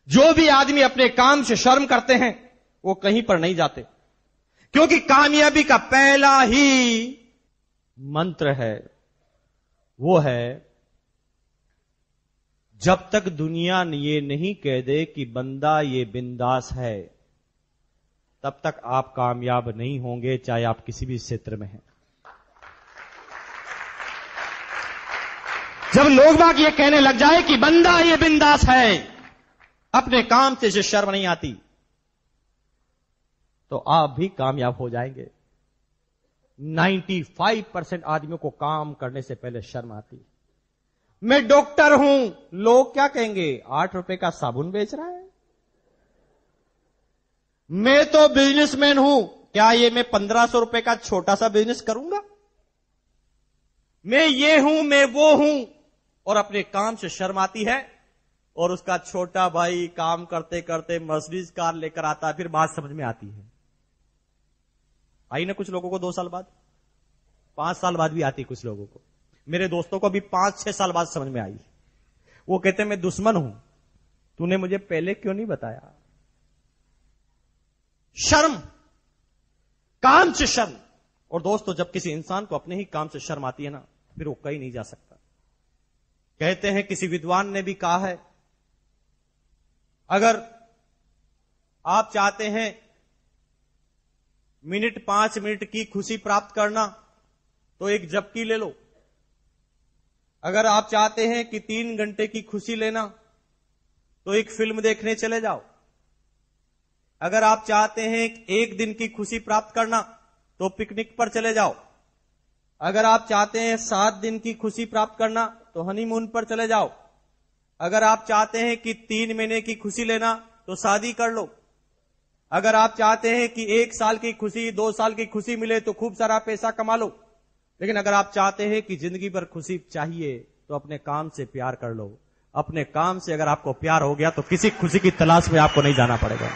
जो भी आदमी अपने काम से शर्म करते हैं वो कहीं पर नहीं जाते, क्योंकि कामयाबी का पहला ही मंत्र है, वो है जब तक दुनिया ये नहीं कह दे कि बंदा ये बिंदास है, तब तक आप कामयाब नहीं होंगे, चाहे आप किसी भी क्षेत्र में हैं। जब लोग बाग ये कहने लग जाए कि बंदा ये बिंदास है, अपने काम से जो शर्म नहीं आती, तो आप भी कामयाब हो जाएंगे। 95% आदमियों को काम करने से पहले शर्म आती। मैं डॉक्टर हूं, लोग क्या कहेंगे, 8 रुपए का साबुन बेच रहा है। मैं तो बिजनेसमैन हूं, क्या ये मैं 1500 रुपए का छोटा सा बिजनेस करूंगा? मैं ये हूं, मैं वो हूं, और अपने काम से शर्म आती है। और उसका छोटा भाई काम करते करते मर्सिडीज कार लेकर आता है, फिर बात समझ में आती है। आई ना कुछ लोगों को 2 साल बाद, 5 साल बाद भी आती कुछ लोगों को। मेरे दोस्तों को भी 5-6 साल बाद समझ में आई। वो कहते मैं दुश्मन हूं, तूने मुझे पहले क्यों नहीं बताया? शर्म, काम से शर्म। और दोस्तों, जब किसी इंसान को अपने ही काम से शर्म आती है ना, फिर वो कहीं नहीं जा सकता। कहते हैं, किसी विद्वान ने भी कहा है, अगर आप चाहते हैं 5 मिनट की खुशी प्राप्त करना तो एक झपकी ले लो। अगर आप चाहते हैं कि 3 घंटे की खुशी लेना तो एक फिल्म देखने चले जाओ। अगर आप चाहते हैं 1 दिन की खुशी प्राप्त करना तो पिकनिक पर चले जाओ। अगर आप चाहते हैं 7 दिन की खुशी प्राप्त करना तो हनीमून पर चले जाओ। अगर आप चाहते हैं कि 3 महीने की खुशी लेना तो शादी कर लो। अगर आप चाहते हैं कि 1 साल की खुशी, 2 साल की खुशी मिले तो खूब सारा पैसा कमा लो। लेकिन अगर आप चाहते हैं कि जिंदगी भर खुशी चाहिए तो अपने काम से प्यार कर लो। अपने काम से अगर आपको प्यार हो गया तो किसी खुशी की तलाश में आपको नहीं जाना पड़ेगा।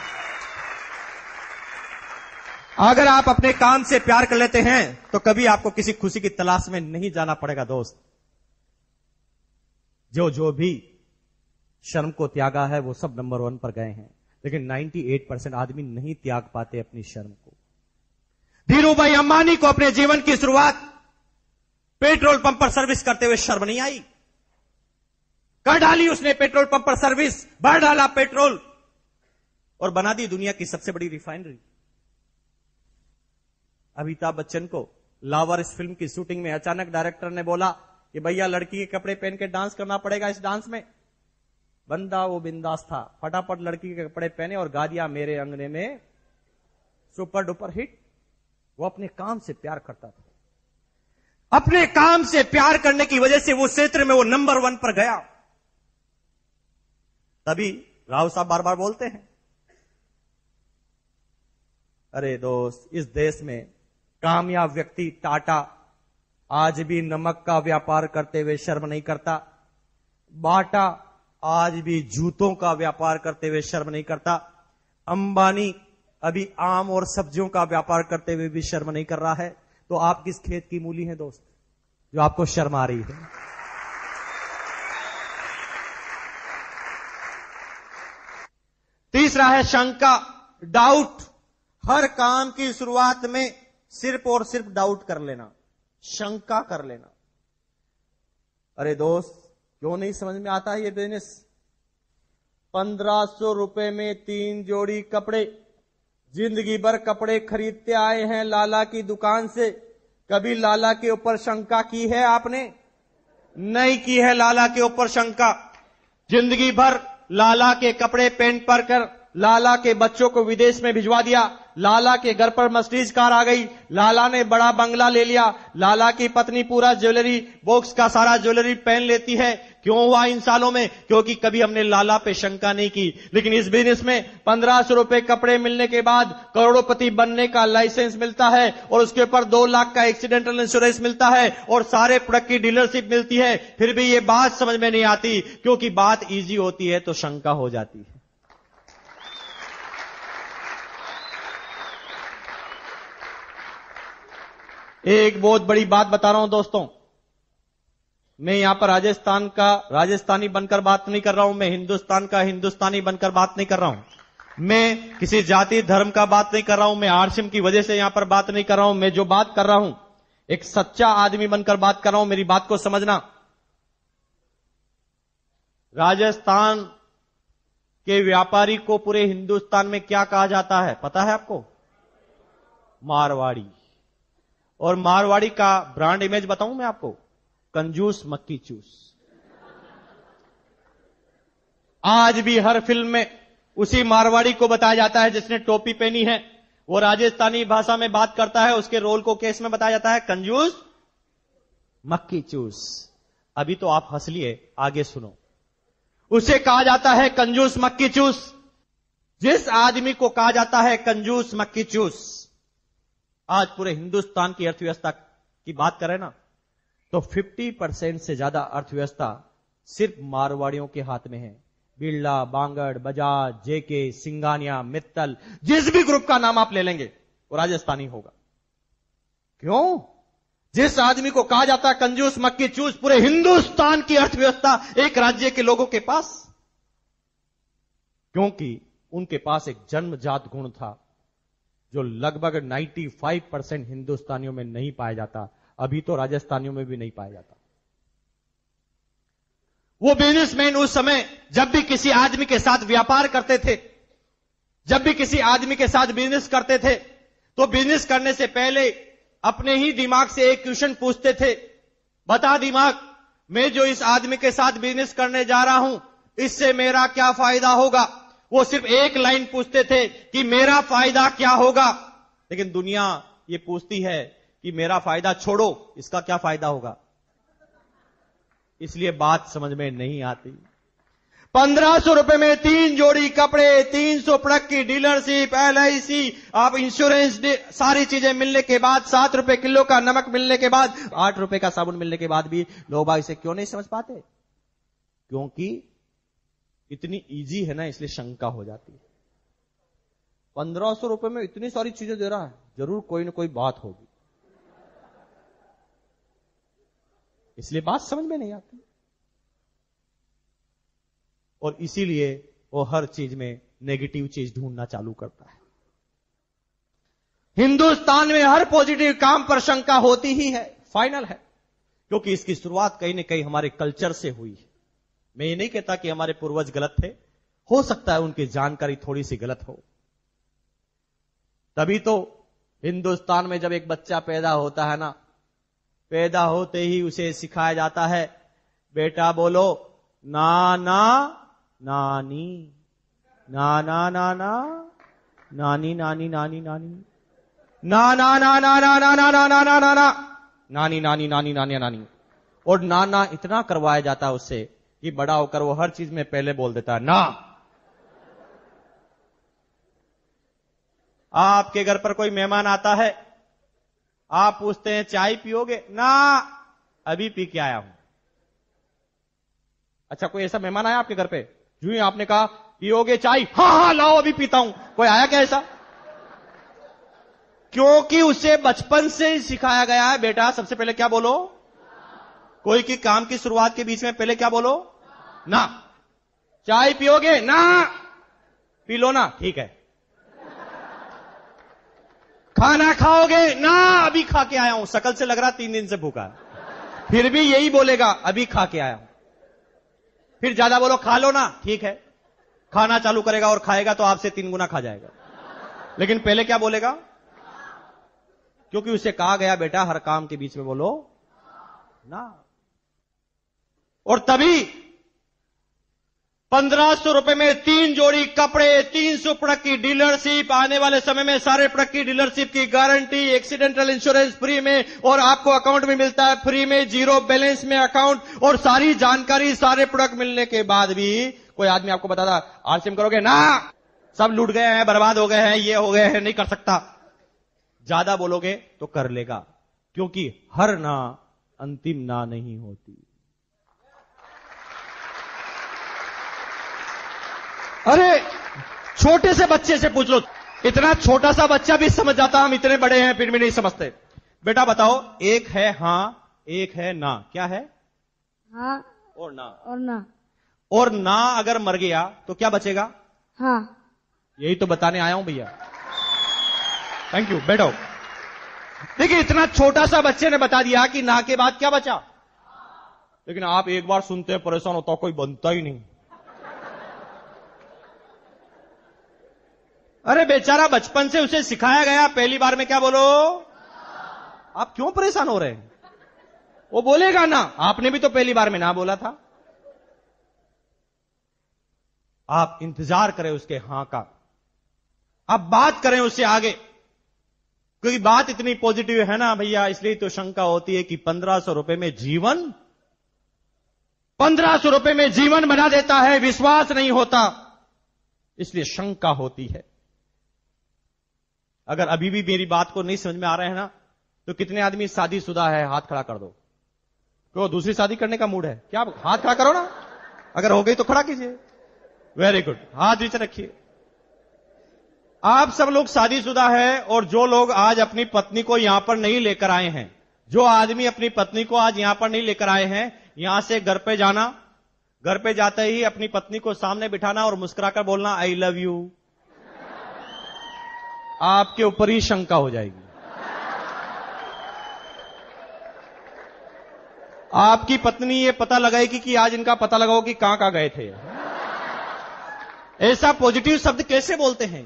अगर आप अपने काम से प्यार कर लेते हैं तो कभी आपको किसी खुशी की तलाश में नहीं जाना पड़ेगा। दोस्त, जो भी शर्म को त्यागा है वो सब नंबर 1 पर गए हैं, लेकिन 98% आदमी नहीं त्याग पाते अपनी शर्म को। धीरूभाई अंबानी को अपने जीवन की शुरुआत पेट्रोल पंप पर सर्विस करते हुए शर्म नहीं आई। कर डाली उसने पेट्रोल पंप पर सर्विस, भर डाला पेट्रोल और बना दी दुनिया की सबसे बड़ी रिफाइनरी। अमिताभ बच्चन को लावारिस फिल्म की शूटिंग में अचानक डायरेक्टर ने बोला कि भैया लड़की के कपड़े पहन के डांस करना पड़ेगा इस डांस में। बंदा वो बिंदास था, फटाफट लड़की के कपड़े पहने और गा दिया मेरे अंगने में सुपर डुपर हिट। वो अपने काम से प्यार करता था, अपने काम से प्यार करने की वजह से वो क्षेत्र में वो नंबर 1 पर गया। तभी राव साहब बार बार बोलते हैं, अरे दोस्त, इस देश में कामयाब व्यक्ति टाटा आज भी नमक का व्यापार करते हुए शर्म नहीं करता, बाटा आज भी जूतों का व्यापार करते हुए शर्म नहीं करता, अंबानी अभी आम और सब्जियों का व्यापार करते हुए भी शर्म नहीं कर रहा है। तो आप किस खेत की मूली हैं दोस्त, जो आपको शर्म आ रही है? तीसरा है शंका, डाउट। हर काम की शुरुआत में सिर्फ और सिर्फ डाउट कर लेना, शंका कर लेना। अरे दोस्त, क्यों नहीं समझ में आता है ये बिजनेस? 1500 रुपए में 3 जोड़ी कपड़े, जिंदगी भर कपड़े खरीदते आए हैं लाला की दुकान से। कभी लाला के ऊपर शंका की है आपने? नहीं की है लाला के ऊपर शंका। जिंदगी भर लाला के कपड़े पहन पर कर लाला के बच्चों को विदेश में भिजवा दिया, लाला के घर पर मर्सिडीज कार आ गई, लाला ने बड़ा बंगला ले लिया, लाला की पत्नी पूरा ज्वेलरी बॉक्स का सारा ज्वेलरी पहन लेती है। क्यों हुआ इन सालों में? क्योंकि कभी हमने लाला पे शंका नहीं की। लेकिन इस बिजनेस में 1500 रुपए कपड़े मिलने के बाद करोड़पति बनने का लाइसेंस मिलता है और उसके ऊपर 2 लाख का एक्सीडेंटल इंश्योरेंस मिलता है और सारे प्रोडक्ट की डीलरशिप मिलती है। फिर भी ये बात समझ में नहीं आती, क्योंकि बात इजी होती है तो शंका हो जाती है। एक बहुत बड़ी बात बता रहा हूं दोस्तों, मैं यहां पर राजस्थान का राजस्थानी बनकर बात नहीं कर रहा हूं, मैं हिंदुस्तान का हिंदुस्तानी बनकर बात नहीं कर रहा हूं, मैं किसी जाति धर्म का बात नहीं कर रहा हूं, मैं आरसीएम की वजह से यहां पर बात नहीं कर रहा हूं। मैं जो बात कर रहा हूं एक सच्चा आदमी बनकर बात कर रहा हूं। मेरी बात को समझना। राजस्थान के व्यापारी को पूरे हिंदुस्तान में क्या कहा जाता है पता है आपको? मारवाड़ी। और मारवाड़ी का ब्रांड इमेज बताऊं मैं आपको? कंजूस मक्की चूस। आज भी हर फिल्म में उसी मारवाड़ी को बताया जाता है जिसने टोपी पहनी है, वो राजस्थानी भाषा में बात करता है, उसके रोल को केस में बताया जाता है कंजूस मक्की चूस। अभी तो आप हंस लिए, आगे सुनो। उसे कहा जाता है कंजूस मक्की चूस। जिस आदमी को कहा जाता है कंजूस मक्की चूस, आज पूरे हिंदुस्तान की अर्थव्यवस्था की बात करें ना तो 50% से ज्यादा अर्थव्यवस्था सिर्फ मारवाड़ियों के हाथ में है। बिरला, बांगड़, बजाज, जेके, सिंगानिया, मित्तल, जिस भी ग्रुप का नाम आप ले लेंगे वो राजस्थानी होगा। क्यों? जिस आदमी को कहा जाता है कंजूस मक्की चूस, पूरे हिंदुस्तान की अर्थव्यवस्था एक राज्य के लोगों के पास, क्योंकि उनके पास एक जन्मजात गुण था जो लगभग 95% हिंदुस्तानियों में नहीं पाया जाता, अभी तो राजस्थानियों में भी नहीं पाया जाता। वो बिजनेसमैन उस समय जब भी किसी आदमी के साथ व्यापार करते थे, जब भी किसी आदमी के साथ बिजनेस करते थे, तो बिजनेस करने से पहले अपने ही दिमाग से एक क्वेश्चन पूछते थे, बता दिमाग, मैं जो इस आदमी के साथ बिजनेस करने जा रहा हूं, इससे मेरा क्या फायदा होगा? वो सिर्फ एक लाइन पूछते थे कि मेरा फायदा क्या होगा। लेकिन दुनिया ये पूछती है कि मेरा फायदा छोड़ो, इसका क्या फायदा होगा? इसलिए बात समझ में नहीं आती। 1500 रुपए में 3 जोड़ी कपड़े, 300 प्रोडक्ट की डीलरशिप, LIC, आप इंश्योरेंस, सारी चीजें मिलने के बाद, 7 रुपए किलो का नमक मिलने के बाद, 8 रुपए का साबुन मिलने के बाद भी लोग इसे क्यों नहीं समझ पाते? क्योंकि इतनी इजी है ना, इसलिए शंका हो जाती है। 1500 रुपए में इतनी सारी चीजें दे रहा है, जरूर कोई ना कोई बात होगी, इसलिए बात समझ में नहीं आती। और इसीलिए वो हर चीज में नेगेटिव चीज ढूंढना चालू करता है। हिंदुस्तान में हर पॉजिटिव काम पर शंका होती ही है, फाइनल है, क्योंकि इसकी शुरुआत कहीं ना कहीं हमारे कल्चर से हुई है। मैं ये नहीं कहता कि हमारे पूर्वज गलत थे, हो सकता है उनकी जानकारी थोड़ी सी गलत हो। तभी तो हिंदुस्तान में जब एक बच्चा पैदा होता है ना, पैदा होते ही उसे सिखाया जाता है, बेटा बोलो नाना नानी, नाना नाना, नानी नानी नानी नानी, नाना नाना नाना नाना नाना नाना, नानी नानी नानी नानी नानी। और नाना इतना करवाया जाता है उससे कि बड़ा होकर वो हर चीज में पहले बोल देता है ना। आपके घर पर कोई मेहमान आता है, आप पूछते हैं चाय पियोगे? ना, अभी पी के आया हूं। अच्छा, कोई ऐसा मेहमान आया आपके घर पे, जो ही आपने कहा पियोगे चाय? हाँ हाँ लाओ अभी पीता हूं। कोई आया क्या ऐसा? क्योंकि उसे बचपन से ही सिखाया गया है, बेटा सबसे पहले क्या बोलो? कोई की काम की शुरुआत के बीच में पहले क्या बोलो? ना। चाय पियोगे? ना। पी लो ना, ठीक है। खाना खाओगे? ना, अभी खा के आया हूं। शकल से लग रहा 3 दिन से भूखा है, फिर भी यही बोलेगा अभी खा के आया हूं। फिर ज्यादा बोलो खा लो ना, ठीक है। खाना चालू करेगा और खाएगा तो आपसे 3 गुना खा जाएगा, लेकिन पहले क्या बोलेगा? क्योंकि उसे कहा गया बेटा हर काम के बीच में बोलो ना। और तभी 1500 रुपए में 3 जोड़ी कपड़े, 300 प्रोडक्ट की डीलरशिप, आने वाले समय में सारे प्रोडक्ट की डीलरशिप की गारंटी, एक्सीडेंटल इंश्योरेंस फ्री में, और आपको अकाउंट भी मिलता है फ्री में, 0 बैलेंस में अकाउंट, और सारी जानकारी सारे प्रोडक्ट मिलने के बाद भी कोई आदमी आपको बताता आरसीएम करोगे? ना, सब लूट गए हैं, बर्बाद हो गए हैं, ये हो गए हैं, नहीं कर सकता। ज्यादा बोलोगे तो कर लेगा, क्योंकि हर ना अंतिम ना नहीं होती। अरे छोटे से बच्चे से पूछ लो, इतना छोटा सा बच्चा भी समझ जाता, हम इतने बड़े हैं फिर भी नहीं समझते। बेटा बताओ, एक है हां, एक है ना, क्या है? हाँ और ना। और ना। और ना अगर मर गया तो क्या बचेगा? हाँ। यही तो बताने आया हूं भैया। थैंक यू, बैठो। देखिए, इतना छोटा सा बच्चे ने बता दिया कि ना के बाद क्या बचा, लेकिन आप एक बार सुनते हैं परेशान होता, कोई बनता ही नहीं। अरे बेचारा बचपन से उसे सिखाया गया, पहली बार में क्या बोलो? आप क्यों परेशान हो रहे हैं? वो बोलेगा ना, आपने भी तो पहली बार में ना बोला था। आप इंतजार करें उसके हां का, आप बात करें उससे आगे, क्योंकि बात इतनी पॉजिटिव है ना भैया, इसलिए तो शंका होती है कि 1500 रुपए में जीवन, 1500 रुपए में जीवन बना देता है, विश्वास नहीं होता, इसलिए शंका होती है। अगर अभी भी मेरी बात को नहीं समझ में आ रहे हैं ना, तो कितने आदमी शादीशुदा है, हाथ खड़ा कर दो। तो दूसरी शादी करने का मूड है क्या? हाथ खड़ा करो ना, अगर हो गई तो खड़ा कीजिए। वेरी गुड, हाथ नीचे रखिए। आप सब लोग शादीशुदा है, और जो लोग आज अपनी पत्नी को यहां पर नहीं लेकर आए हैं, जो आदमी अपनी पत्नी को आज यहां पर नहीं लेकर आए हैं, यहां से घर पे जाना, घर पे जाते ही अपनी पत्नी को सामने बिठाना और मुस्कुराकर बोलना आई लव यू। आपके ऊपर ही शंका हो जाएगी। आपकी पत्नी ये पता लगाएगी कि आज इनका पता लगाओ कि कहां गए थे। ऐसा पॉजिटिव शब्द कैसे बोलते हैं?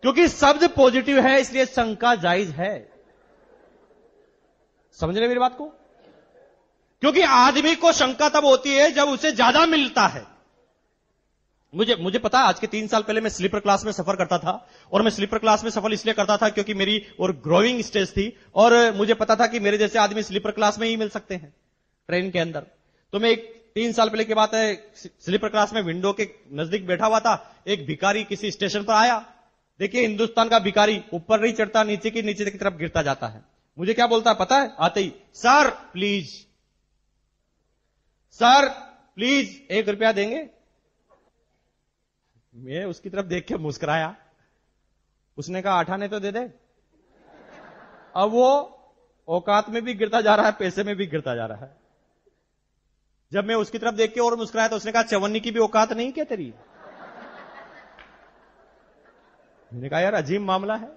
क्योंकि शब्द पॉजिटिव है, इसलिए शंका जायज है। समझ रहे मेरी बात को? क्योंकि आदमी को शंका तब होती है जब उसे ज्यादा मिलता है। मुझे पता है, आज के 3 साल पहले मैं स्लीपर क्लास में सफर करता था, और मैं स्लीपर क्लास में सफर इसलिए करता था क्योंकि मेरी और ग्रोइंग स्टेज थी, और मुझे पता था कि मेरे जैसे आदमी स्लीपर क्लास में ही मिल सकते हैं ट्रेन के अंदर। तो मैं 3 साल पहले की बात है, स्लीपर क्लास में विंडो के नजदीक बैठा हुआ था, एक भिखारी किसी स्टेशन पर आया। देखिए, हिंदुस्तान का भिखारी ऊपर नहीं चढ़ता, नीचे की तरफ गिरता जाता है। मुझे क्या बोलता है पता है? आते ही, सर प्लीज, सर प्लीज 1 रुपया देंगे? मैं उसकी तरफ देख के मुस्कुराया। उसने कहा 8 आने तो दे दे। अब वो औकात में भी गिरता जा रहा है, पैसे में भी गिरता जा रहा है। जब मैं उसकी तरफ देख के और मुस्कुराया तो उसने कहा 54 की भी औकात नहीं क्या तेरी? मैंने कहा यार अजीब मामला है,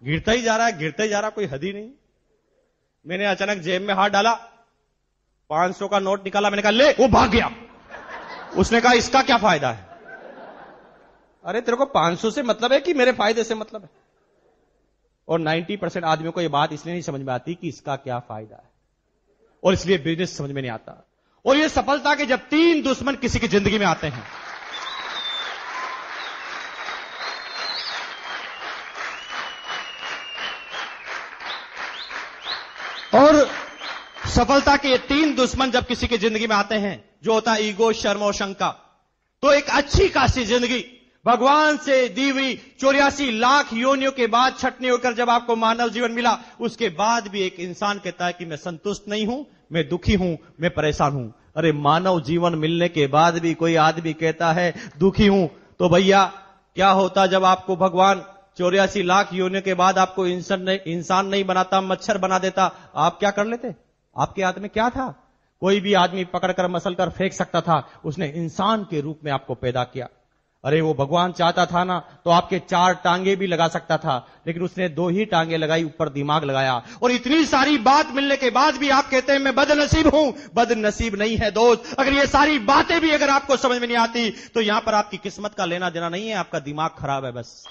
गिरता ही जा रहा है, गिरता ही जा रहा, कोई हद ही नहीं। मैंने अचानक जेब में हाथ डाला, 500 का नोट निकाला, मैंने कहा ले, वो भाग गया। उसने कहा इसका क्या फायदा है? अरे तेरे को 500 से मतलब है कि मेरे फायदे से मतलब है? और 90% आदमियों को यह बात इसलिए नहीं समझ में आती कि इसका क्या फायदा है, और इसलिए बिजनेस समझ में नहीं आता। और यह सफलता के जब 3 दुश्मन किसी की जिंदगी में आते हैं, और सफलता के ये 3 दुश्मन जब किसी की जिंदगी में आते हैं, जो होता है ईगो, शर्म और शंका, तो एक अच्छी खासी जिंदगी भगवान से दी हुई 84 लाख योनियों के बाद छटनी होकर जब आपको मानव जीवन मिला, उसके बाद भी एक इंसान कहता है कि मैं संतुष्ट नहीं हूं, मैं दुखी हूं, मैं परेशान हूं। अरे मानव जीवन मिलने के बाद भी कोई आदमी कहता है दुखी हूं, तो भैया क्या होता जब आपको भगवान 84 लाख योनियों के बाद आपको इंसान नहीं बनाता, मच्छर बना देता, आप क्या कर लेते? आपके हाथ में क्या था? कोई भी आदमी पकड़कर मसल कर फेंक सकता था, उसने इंसान के रूप में आपको पैदा किया। अरे वो भगवान चाहता था ना तो आपके 4 टांगे भी लगा सकता था, लेकिन उसने 2 ही टांगे लगाई, ऊपर दिमाग लगाया। और इतनी सारी बात मिलने के बाद भी आप कहते हैं मैं बदनसीब हूं। बदनसीब नहीं है दोस्त, अगर ये सारी बातें भी अगर आपको समझ में नहीं आती तो यहां पर आपकी किस्मत का लेना देना नहीं है, आपका दिमाग खराब है बस।